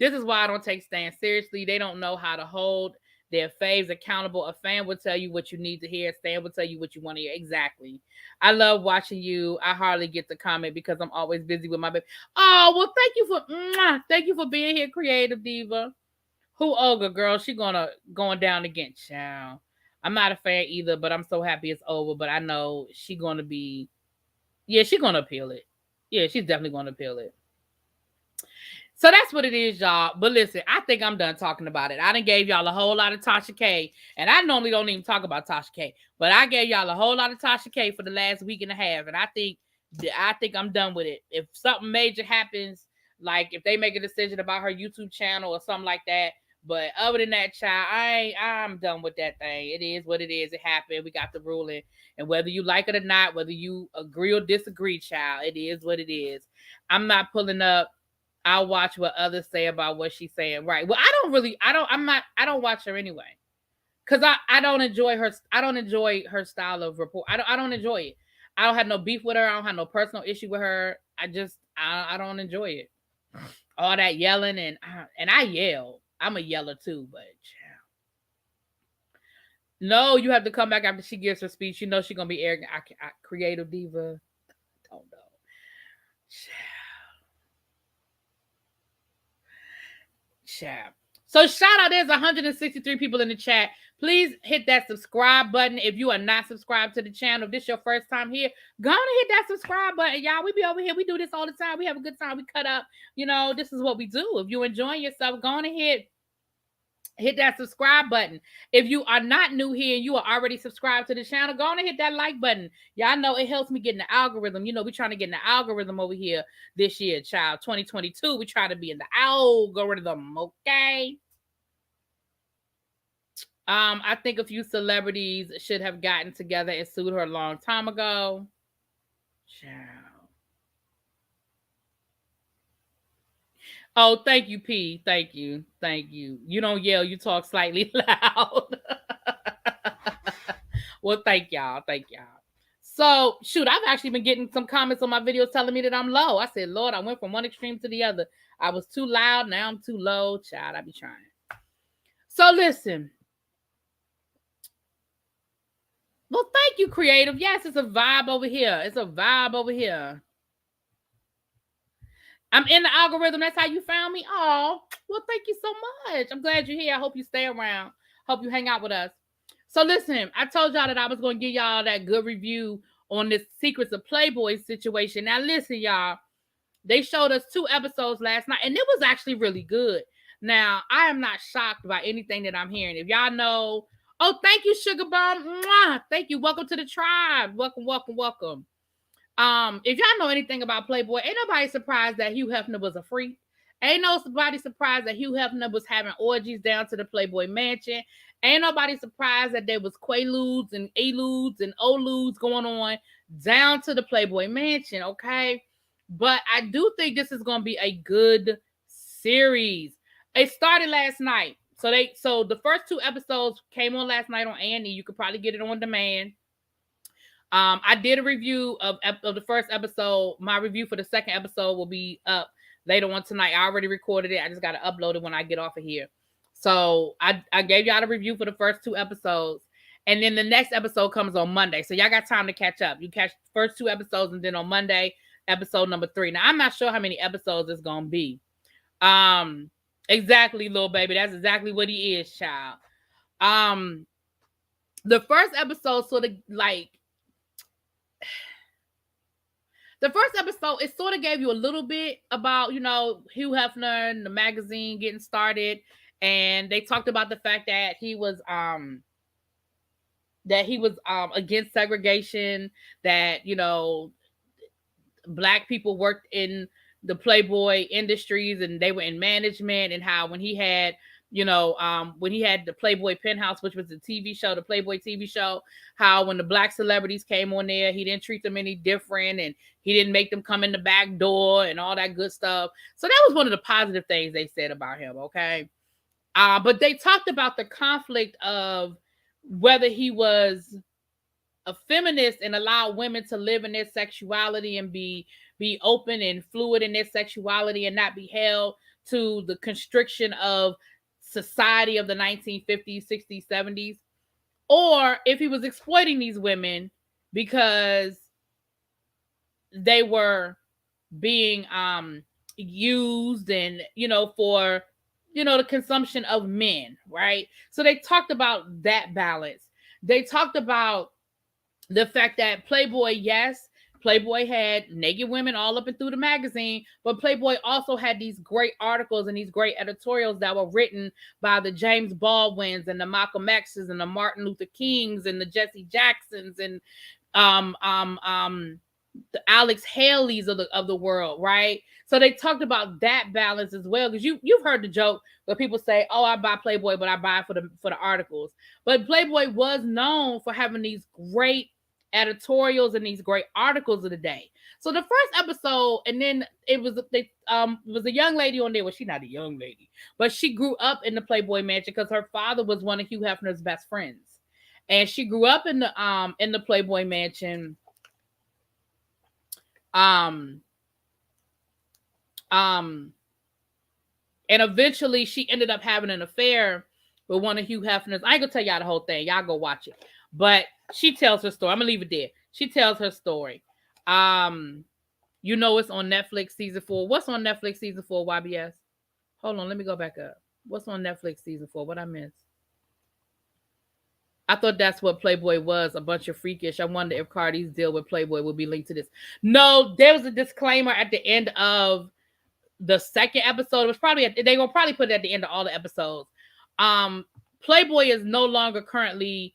This is why I don't take stands seriously. They don't know how to hold their faves accountable. A fan will tell you what you need to hear. A stan will tell you what you want to hear. Exactly. I love watching you. I hardly get to comment because I'm always busy with my baby. Oh, well, thank you for being here, Creative Diva. Who Olga, girl? She going down again, child. I'm not a fan either, but I'm so happy it's over. But I know she gonna be Yeah, she's gonna appeal it. Yeah, she's definitely gonna appeal it. So that's what it is, y'all. But listen, I think I'm done talking about it. I done gave y'all a whole lot of Tasha K. And I normally don't even talk about Tasha K. But I gave y'all a whole lot of Tasha K for the last week and a half. And I think I'm done with it. If something major happens, like if they make a decision about her YouTube channel or something like that. But other than that, child, I'm done with that thing. It is what it is. It happened. We got the ruling. And whether you like it or not, whether you agree or disagree, child, it is what it is. I'm not pulling up. I'll watch what others say about what she's saying. Right. Well, I don't watch her anyway. Cause I don't enjoy her. I don't enjoy her style of report. I don't enjoy it. I don't have no beef with her. I don't have no personal issue with her. I don't enjoy it. All that yelling and I yell. I'm a yeller too, but no, you have to come back after she gives her speech. You know she's gonna be arrogant. I creative diva. Don't know. Chat. So shout out, there's 163 people in the chat. Please hit that subscribe button if you are not subscribed to the channel. If this is your first time here, go on and hit that subscribe button, y'all. We be over here. We do this all the time. We have a good time. We cut up. You know, this is what we do. If you're enjoying yourself, go on and hit that subscribe button. If you are not new here and you are already subscribed to the channel, go on and hit that like button. Y'all know it helps me get in the algorithm. You know, we're trying to get in the algorithm over here this year, child. 2022, we try to be in the algorithm, okay? I think a few celebrities should have gotten together and sued her a long time ago. Child. Oh, thank you, P. Thank you. Thank you. You don't yell, you talk slightly loud. Well, thank y'all. Thank y'all. So, shoot, I've actually been getting some comments on my videos telling me that I'm low. I said, Lord, I went from one extreme to the other. I was too loud. Now I'm too low. Child, I be trying. So, listen. Well, thank you, creative. Yes, it's a vibe over here. It's a vibe over here. I'm in the algorithm. That's how you found me. Oh, well, thank you so much. I'm glad you're here. I hope you stay around. Hope you hang out with us. So listen, I told y'all that I was going to give y'all that good review on this Secrets of Playboy situation. Now listen, y'all. They showed us 2 episodes last night, and it was actually really good. Now, I am not shocked by anything that I'm hearing. If y'all know, oh, thank you, Sugar Bomb. Mwah! Thank you. Welcome to the tribe. Welcome, welcome, welcome. If y'all know anything about Playboy, ain't nobody surprised that Hugh Hefner was a freak. Ain't nobody surprised that Hugh Hefner was having orgies down to the Playboy mansion. Ain't nobody surprised that there was Quaaludes and Eludes and Oludes going on down to the Playboy mansion, okay? But I do think this is going to be a good series. It started last night. So the first 2 episodes came on last night on A&E. You could probably get it on demand. I did a review of the first episode. My review for the second episode will be up later on tonight. I already recorded it. I just got to upload it when I get off of here. So I gave y'all the review for the first 2 episodes. And then the next episode comes on Monday. So y'all got time to catch up. You catch the first 2 episodes, and then on Monday, episode number 3. Now, I'm not sure how many episodes it's going to be. Exactly, little baby. That's exactly what he is, child. The first episode sort of like... The first episode, it sort of gave you a little bit about, you know, Hugh Hefner and the magazine getting started. And they talked about the fact that he was against segregation, that, you know, Black people worked in the Playboy industries and they were in management, and how when he had, you know, when he had the Playboy Penthouse, which was the TV show, the Playboy TV show, how when the Black celebrities came on there, he didn't treat them any different, and he didn't make them come in the back door and all that good stuff. So that was one of the positive things they said about him, okay? But they talked about the conflict of whether he was a feminist and allow women to live in their sexuality and be open and fluid in their sexuality and not be held to the constriction of society of the 1950s, 60s, 70s, or if he was exploiting these women because they were being used and, you know, for, you know, the consumption of men, right? So they talked about that balance. They talked about the fact that Playboy, yes, Playboy had naked women all up and through the magazine, but Playboy also had these great articles and these great editorials that were written by the James Baldwins and the Malcolm X's and the Martin Luther Kings and the Jesse Jacksons and the Alex Haley's of the world, right? So they talked about that balance as well, because you've heard the joke where people say, "Oh, I buy Playboy, but I buy it for the articles." But Playboy was known for having these great editorials and these great articles of the day. So the first episode, and then it was a young lady on there. Well, she's not a young lady, but she grew up in the Playboy mansion because her father was one of Hugh Hefner's best friends, and she grew up in the Playboy mansion. And eventually she ended up having an affair with one of Hugh Hefner's. I ain't gonna tell y'all the whole thing. Y'all go watch it. But she tells her story. I'm gonna leave it there. She tells her story. You know it's on Netflix season 4. What's on Netflix season 4, YBS? Hold on, let me go back up. What's on Netflix season 4? What I missed? I thought that's what Playboy was, a bunch of freakish. I wonder if Cardi's deal with Playboy will be linked to this. No, there was a disclaimer at the end of the second episode. It was probably they will probably put it at the end of all the episodes. Playboy is no longer currently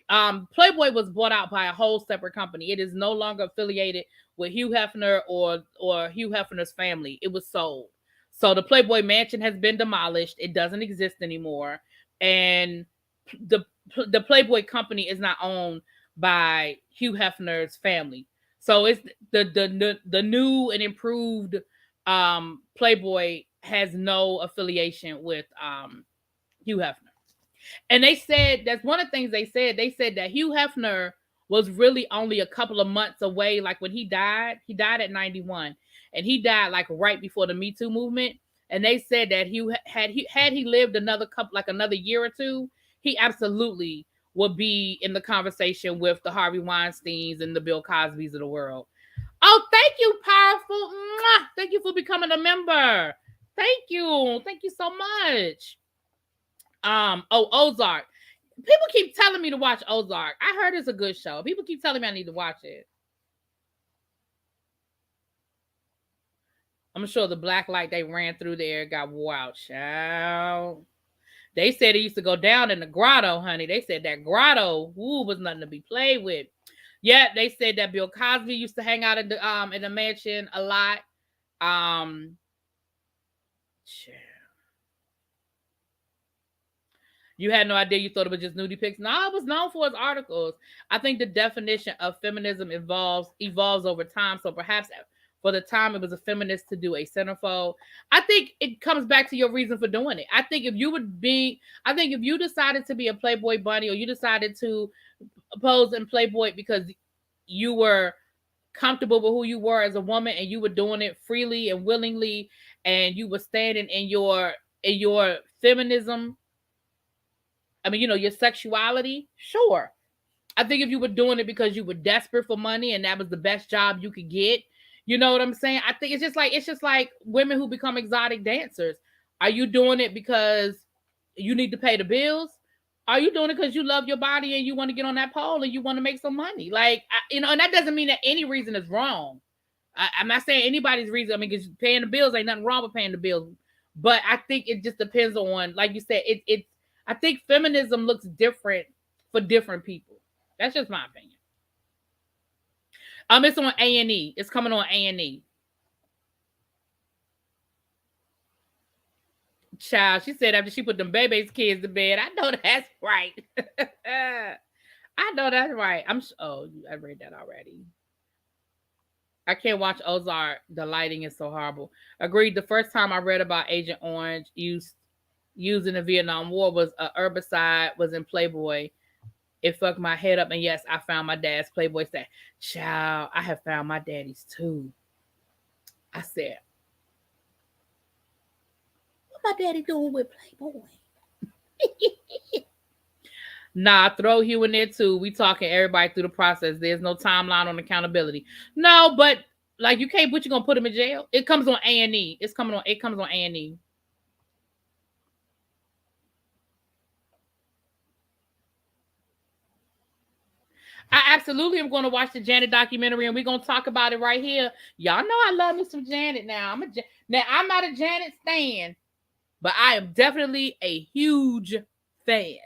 Playboy was bought out by a whole separate company. It is no longer affiliated with Hugh Hefner or Hugh Hefner's family. It was sold. So the Playboy mansion has been demolished. It doesn't exist anymore. And the Playboy company is not owned by Hugh Hefner's family. So it's the new and improved Playboy has no affiliation with Hugh Hefner. And they said, that's one of the things they said. They said that Hugh Hefner was really only a couple of months away. Like when he died at 91, and he died like right before the Me Too movement. And they said that had he lived another year or two, he absolutely would be in the conversation with the Harvey Weinsteins and the Bill Cosbys of the world. Oh, thank you, Powerful. Mwah! Thank you for becoming a member. Thank you so much. Ozark. People keep telling me to watch Ozark. I heard it's a good show. People keep telling me I need to watch it. I'm sure the black light they ran through there got wore out, child. They said it used to go down in the grotto, honey. They said that grotto, was nothing to be played with. Yeah, they said that Bill Cosby used to hang out in the mansion a lot. You had no idea. You thought it was just nudie pics. No, it was known for its articles. I think the definition of feminism evolves over time. So perhaps for the time it was a feminist to do a centerfold. I think it comes back to your reason for doing it. I think if you decided to be a Playboy bunny, or you decided to pose in Playboy because you were comfortable with who you were as a woman, and you were doing it freely and willingly, and you were standing in your feminism, I mean, your sexuality, sure. I think if you were doing it because you were desperate for money and that was the best job you could get, you know what I'm saying? I think it's just like women who become exotic dancers. Are you doing it because you need to pay the bills? Are you doing it because you love your body and you want to get on that pole and you want to make some money? Like, and that doesn't mean that any reason is wrong. I'm not saying anybody's reason. I mean, because paying the bills, ain't nothing wrong with paying the bills. But I think it just depends on, like you said, I think feminism looks different for different people. That's just my opinion. It's on A&E. It's coming on A&E. Child, she said after she put them baby's kids to bed. I know that's right. I know that's right. I read that already. I can't watch Ozark. The lighting is so horrible. Agreed. The first time I read about Agent Orange used in the Vietnam War was a herbicide, was in Playboy. It fucked my head up. And yes, I found my dad's Playboy stash. Child, I have found my daddy's too. I said, what my daddy doing with Playboy? Nah, throw Hugh in there too. We talking everybody through the process. There's no timeline on accountability. No, but like you can't, but you're gonna put him in jail. It comes on A&E. It comes on A&E. I absolutely am going to watch the Janet documentary, and we're going to talk about it right here. Y'all know I love me some Janet now. Now I'm not a Janet stan, but I am definitely a huge fan.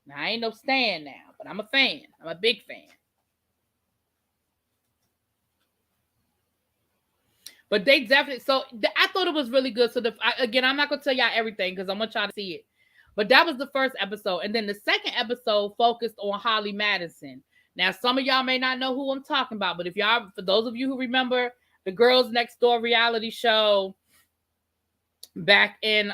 Now I ain't no stan now, but I'm a fan. I'm a big fan. But they definitely, I thought it was really good. So again, I'm not gonna tell y'all everything because I'm gonna try to see it. But that was the first episode, and then the second episode focused on Holly Madison. Now, some of y'all may not know who I'm talking about, but for those of you who remember the Girls Next Door reality show back in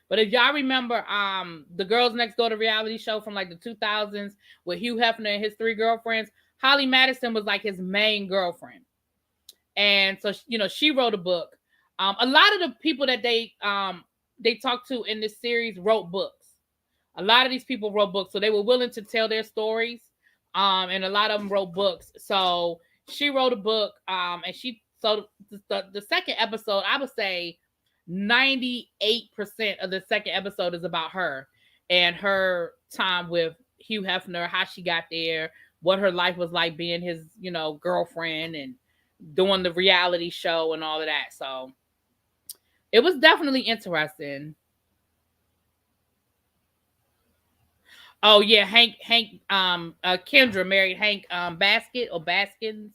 But if y'all remember the Girls Next Door, the reality show from like the 2000s with Hugh Hefner and his 3 girlfriends, Holly Madison was like his main girlfriend. And so, she wrote a book. A lot of the people that they talked to in this series wrote books. A lot of these people wrote books, so they were willing to tell their stories. And a lot of them wrote books. So she wrote a book. And the second episode, I would say 98% of the second episode is about her and her time with Hugh Hefner, how she got there, what her life was like being his, girlfriend and doing the reality show and all of that. So it was definitely interesting. Oh yeah, Kendra married Hank Basket or Baskins.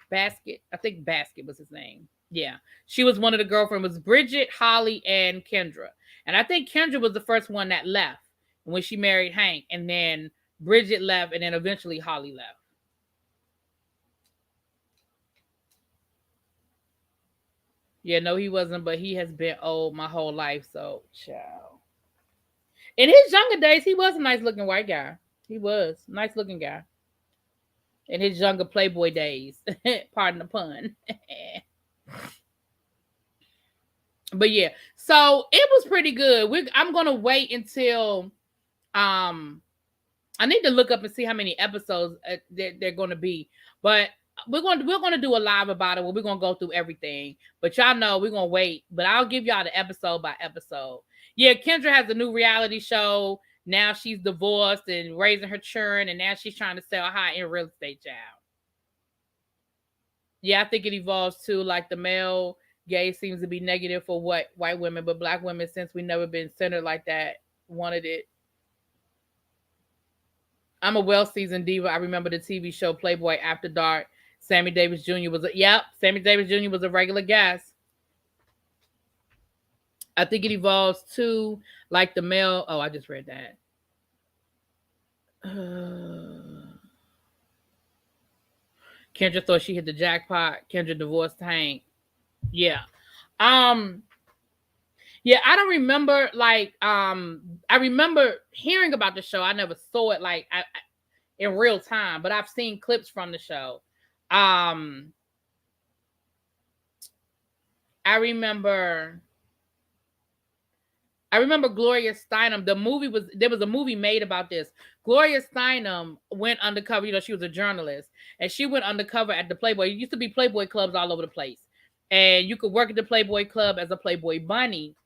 Basket. I think Basket was his name. Yeah. She was one of the girlfriends. It was Bridget, Holly, and Kendra. And I think Kendra was the first one that left when she married Hank. And then Bridget left, and then eventually Holly left. Yeah, no, he wasn't, but he has been old my whole life, so ciao. In his younger days, he was a nice looking white guy. He was a nice looking guy. In his younger Playboy days. Pardon the pun. But yeah, so it was pretty good. I'm gonna wait until I need to look up and see how many episodes they're gonna be. But we're gonna do a live about it where we're gonna go through everything. But y'all know we're gonna wait. But I'll give y'all the episode by episode. Yeah, Kendra has a new reality show. Now she's divorced and raising her children, and now she's trying to sell high-end real estate, child. Yeah, I think it evolves too. Like the male gaze seems to be negative for white women, but black women, since we never been centered like that, wanted it. I'm a well-seasoned diva. I remember the TV show Playboy After Dark. Sammy Davis Jr. Sammy Davis Jr. was a regular guest. I think it evolves too, like the male. Oh, I just read that. Kendra thought she hit the jackpot. Kendra divorced Hank. Yeah. Yeah, I don't remember I remember hearing about the show. I never saw it in real time, but I've seen clips from the show. I remember Gloria Steinem. There was a movie made about this. Gloria Steinem went undercover. She was a journalist, and she went undercover at the Playboy. It used to be Playboy clubs all over the place, and you could work at the Playboy club as a Playboy bunny,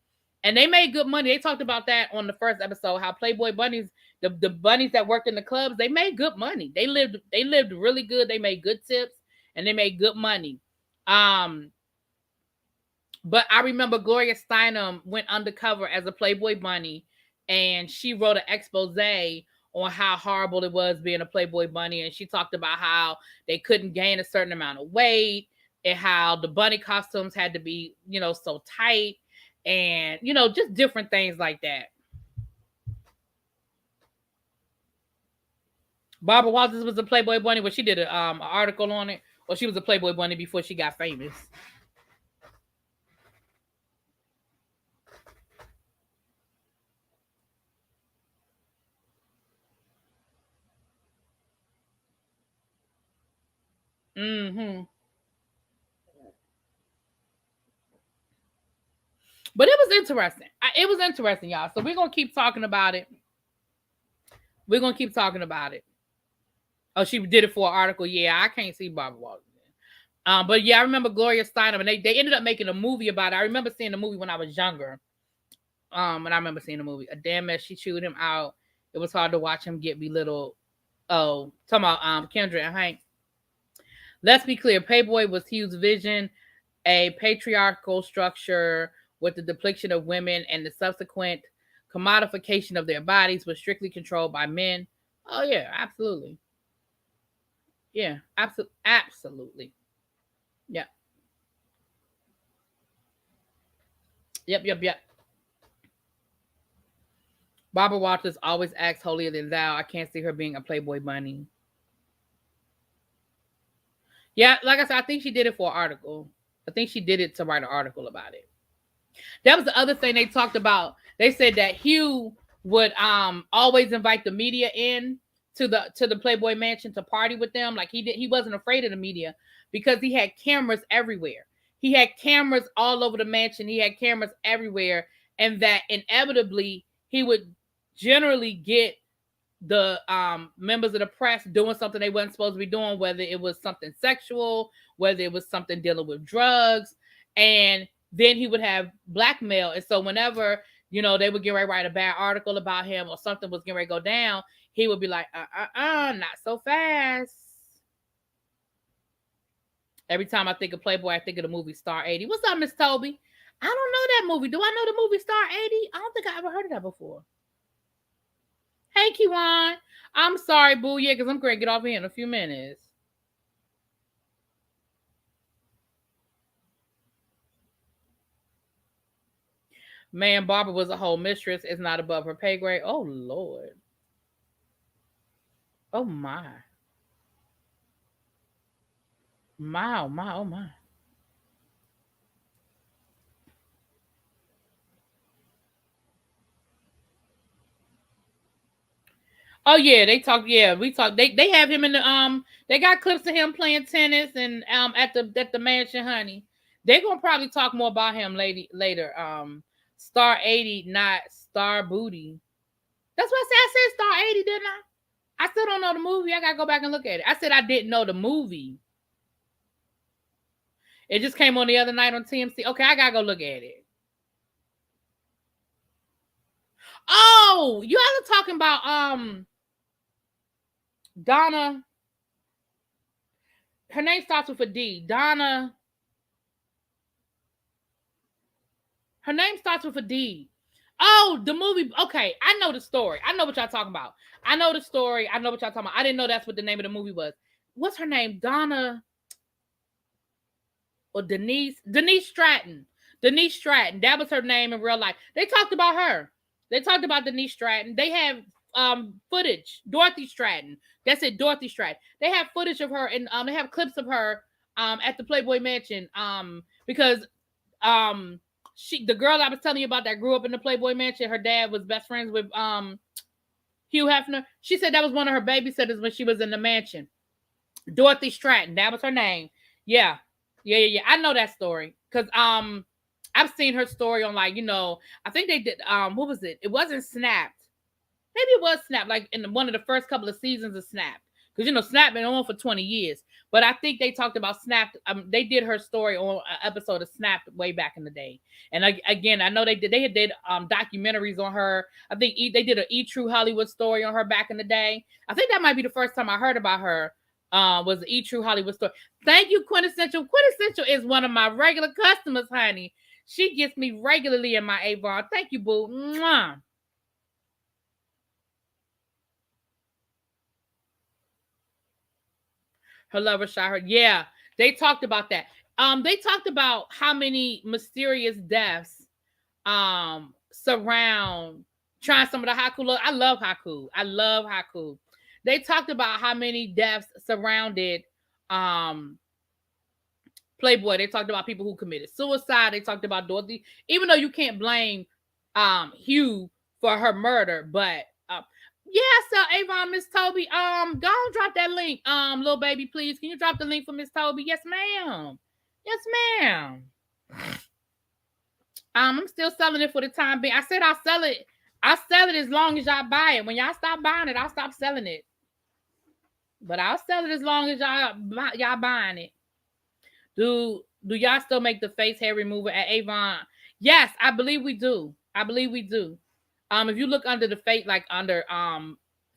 and they made good money. They talked about that on the first episode. How Playboy bunnies, the bunnies that worked in the clubs, they made good money. They lived really good. They made good tips, and they made good money. But I remember Gloria Steinem went undercover as a Playboy bunny, and she wrote an expose on how horrible it was being a Playboy bunny. And she talked about how they couldn't gain a certain amount of weight, and how the bunny costumes had to be, so tight, and, just different things like that. Barbara Walters was a Playboy bunny, but she did an article on it, or she was a Playboy bunny before she got famous. Mm-hmm. But it was interesting. It was interesting, y'all. So we're going to keep talking about it. Oh, she did it for an article. Yeah, I can't see Barbara Walters. But yeah, I remember Gloria Steinem, and they ended up making a movie about it. I remember seeing the movie when I was younger. And I remember seeing the movie. A damn mess. She chewed him out. It was hard to watch him get belittled. Oh, talking about Kendra and Hank. Let's be clear. Playboy was Hugh's vision, a patriarchal structure with the depiction of women and the subsequent commodification of their bodies was strictly controlled by men. Oh yeah, absolutely. Yeah, absolutely. Yeah. Yep. Barbara Walters always acts holier than thou. I can't see her being a Playboy bunny. Yeah, like I said, I think she did it for an article. I think she did it to write an article about it. That was the other thing they talked about. They said that Hugh would always invite the media in to the Playboy Mansion to party with them. Like he wasn't afraid of the media because he had cameras everywhere. He had cameras all over the mansion. He had cameras everywhere, and that inevitably he would generally get the members of the press doing something they wasn't supposed to be doing, whether it was something sexual, whether it was something dealing with drugs, and then he would have blackmail. And so whenever, they would get ready to write a bad article about him or something was getting ready to go down, he would be like, not so fast. Every time I think of Playboy, I think of the movie Star 80. What's up, Miss Toby? I don't know that movie. Do I know the movie Star 80? I don't think I ever heard of that before. Hey, Kiwan. I'm sorry, boo. Yeah, because I'm going to get off here in a few minutes. Man, Barbara was a whole mistress. It's not above her pay grade. Oh, Lord. Oh, my. My, oh, my, oh, my. Oh yeah, they talk. Yeah, we talk. They have him in the They got clips of him playing tennis and at the mansion, honey. They're gonna probably talk more about him later. Star 80, not Star Booty. That's what I said. I said Star 80, didn't I? I still don't know the movie. I gotta go back and look at it. I said I didn't know the movie. It just came on the other night on TMC. Okay, I gotta go look at it. Oh, you all are talking about Donna. Her name starts with a D. Donna. Her name starts with a D. Oh, the movie. Okay, I know the story. I know what y'all talking about. I know the story. I know what y'all talking about. I didn't know that's what the name of the movie was. What's her name? Donna or Denise? Denise Stratton. Denise Stratton. That was her name in real life. They talked about her. They talked about Denise Stratton. They have footage. Dorothy Stratton. That's it. Dorothy Stratton. They have footage of her and they have clips of her at the Playboy Mansion because the girl I was telling you about that grew up in the Playboy Mansion, her dad was best friends with Hugh Hefner. She said that was one of her babysitters when she was in the mansion. Dorothy Stratton, that was her name. Yeah. I know that story because I've seen her story on I think they did what was it? It wasn't Snapped. Maybe it was Snapped, like in one of the first couple of seasons of Snapped. Because Snapped been on for 20 years. But I think they talked about Snapped. They did her story on an episode of Snapped way back in the day. And again, I know they did documentaries on her. I think they did an E True Hollywood story on her back in the day. I think that might be the first time I heard about her. Was the E True Hollywood story. Thank you, Quintessential. Quintessential is one of my regular customers, honey. She gets me regularly in my Avon. Thank you, boo. Mwah. Her lover shot her. Yeah, they talked about that. They talked about how many mysterious deaths surround trying some of the Haku. Look, I love Haku. I love Haku. They talked about how many deaths surrounded Playboy. They talked about people who committed suicide. They talked about Dorothy, even though you can't blame Hugh for her murder, but yeah, so Avon, Miss Toby, go and drop that link. Little baby, please. Can you drop the link for Miss Toby? Yes, ma'am. Yes, ma'am. I'm still selling it for the time being. I said I'll sell it. I'll sell it as long as y'all buy it. When y'all stop buying it, I'll stop selling it. But I'll sell it as long as y'all buying it. Do y'all still make the face hair remover at Avon? Yes, I believe we do. I believe we do. If you look under the face, like under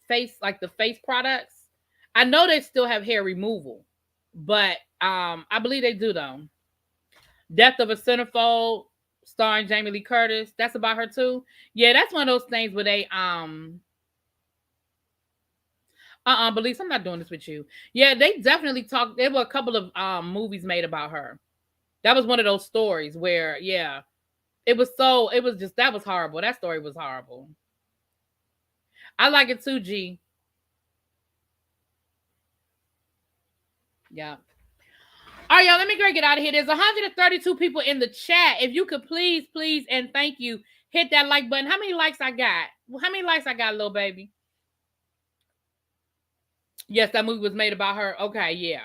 face, like the face products, I know they still have hair removal, but I believe they do though. Death of a Centerfold, starring Jamie Lee Curtis. That's about her too. Yeah, that's one of those things where they Belize, I'm not doing this with you. Yeah, they definitely talked. There were a couple of movies made about her. That was one of those stories where, yeah, it was just, that was horrible. That story was horrible. I like it too, G. Yeah. All right, y'all, let me go get out of here. There's 132 people in the chat. If you could please, please, and thank you, hit that like button. How many likes I got? How many likes I got, little baby? Yes, that movie was made about her. Okay, yeah.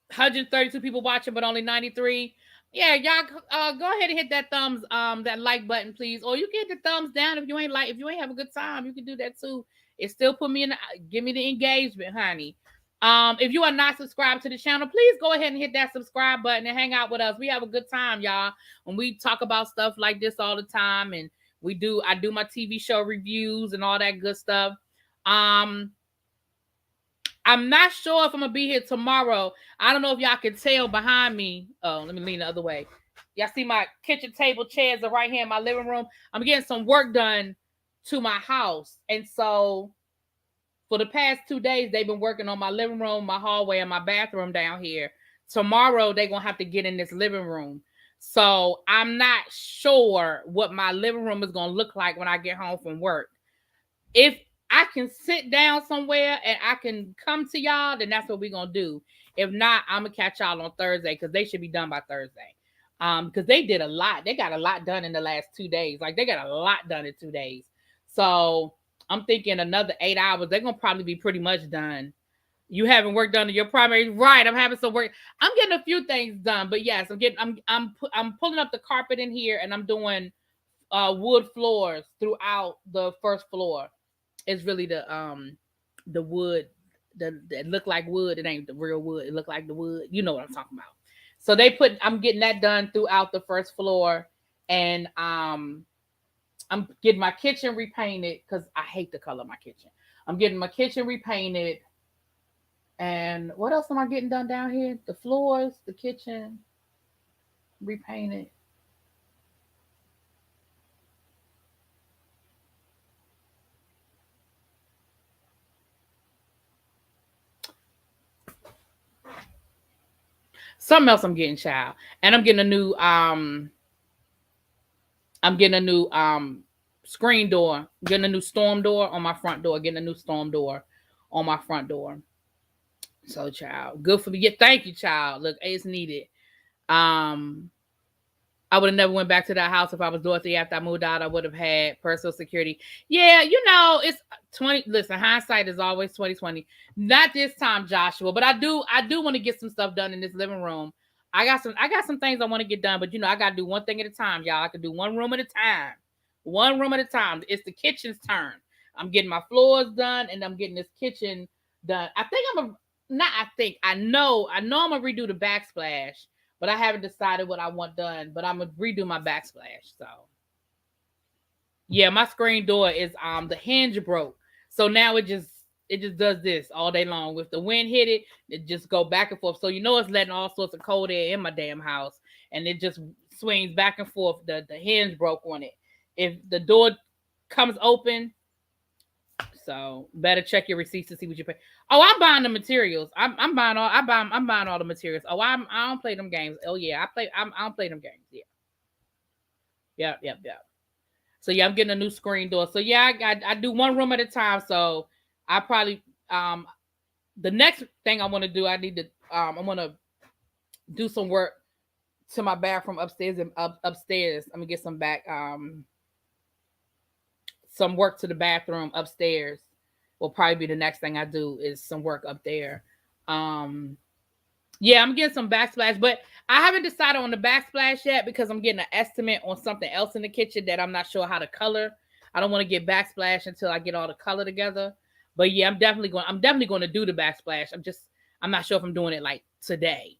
132 people watching, but only 93. Yeah, y'all go ahead and hit that that like button, please. Or you can hit the thumbs down if you ain't have a good time. You can do that too. It still put me in give me the engagement, honey. If you are not subscribed to the channel, please go ahead and hit that subscribe button and hang out with us. We have a good time, y'all. When we talk about stuff like this all the time, and I do my TV show reviews and all that good stuff. I'm not sure if I'm gonna be here tomorrow. I don't know if y'all can tell behind me. Oh, let me lean the other way. Y'all see my kitchen table chairs are right here in my living room. I'm getting some work done to my house. And so for the past 2 days, they've been working on my living room, my hallway, and my bathroom down here. Tomorrow, they're gonna have to get in this living room. So I'm not sure what my living room is gonna look like when I get home from work. If I can sit down somewhere and I can come to y'all, then that's what we're gonna do. If not, I'm gonna catch y'all on Thursday because they should be done by Thursday. Because they did a lot. They got a lot done in the last 2 days. Like, they got a lot done in 2 days. So I'm thinking another 8 hours, they're gonna probably be pretty much done. You haven't worked on your primary, right? I'm having some work. I'm getting a few things done, but yes, I'm pulling up the carpet in here, and I'm doing wood floors throughout the first floor. It's really the wood that look like wood. It ain't the real wood. It look like the wood. You know what I'm talking about. So I'm getting that done throughout the first floor, and I'm getting my kitchen repainted because I hate the color of my kitchen. I'm getting my kitchen repainted, and what else am I getting done down here? The floors, the kitchen repainted. Something else I'm getting, child. And I'm getting a new screen door, getting a new storm door on my front door, getting a new storm door on my front door. So, child, good for me. Yeah, thank you, child. Look, it's needed. I would have never went back to that house if I was Dorothy after I moved out. I would have had personal security. Yeah, it's 20. Listen, hindsight is always 2020. Not this time, Joshua. But I do want to get some stuff done in this living room. I got some things I want to get done, but I gotta do one thing at a time, y'all. I can do one room at a time. One room at a time. It's the kitchen's turn. I'm getting my floors done, and I'm getting this kitchen done. I know I'm gonna redo the backsplash, but I haven't decided what I want done. But I'm gonna redo my backsplash. So yeah, my screen door is the hinge broke. So now it just does this all day long. If the wind hit it, it just go back and forth. So it's letting all sorts of cold air in my damn house, and it just swings back and forth. The hinge broke on it. If the door comes open, so better check your receipts to see what you pay. Oh, I'm buying the materials. I'm buying all the materials. Oh, I don't play them games. Oh yeah, I don't play them games. Yeah. Yep. So yeah, I'm getting a new screen door. So yeah, I do one room at a time. So I probably the next thing I want to do, I want to do some work to my bathroom upstairs and upstairs. I'm gonna get some work to the bathroom upstairs. Will probably be the next thing I do is some work up there. Yeah, I'm getting some backsplash, but I haven't decided on the backsplash yet because I'm getting an estimate on something else in the kitchen that I'm not sure how to color. I don't want to get backsplash until I get all the color together. But yeah, I'm definitely going to do the backsplash. I'm not sure if I'm doing it like today.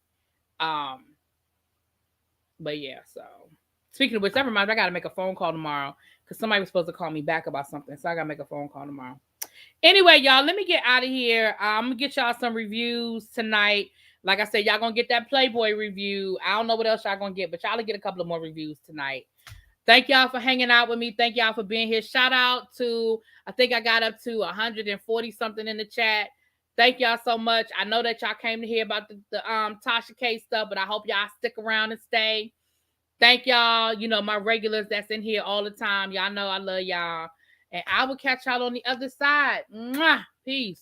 But yeah, so speaking of which, that reminds me, I gotta make a phone call tomorrow because somebody was supposed to call me back about something. So I gotta make a phone call tomorrow. Anyway, y'all, let me get out of here. I'm gonna get y'all some reviews tonight. Like I said, y'all gonna get that Playboy review. I don't know what else y'all gonna get, but y'all will get a couple of more reviews tonight. Thank y'all for hanging out with me. Thank y'all for being here. Shout out to, I think I got up to 140 something in the chat. Thank y'all so much. I know that y'all came to hear about the Tasha K stuff, but I hope y'all stick around and stay. Thank y'all. You know, my regulars that's in here all the time. Y'all know I love y'all. And I will catch y'all on the other side. Mwah. Peace.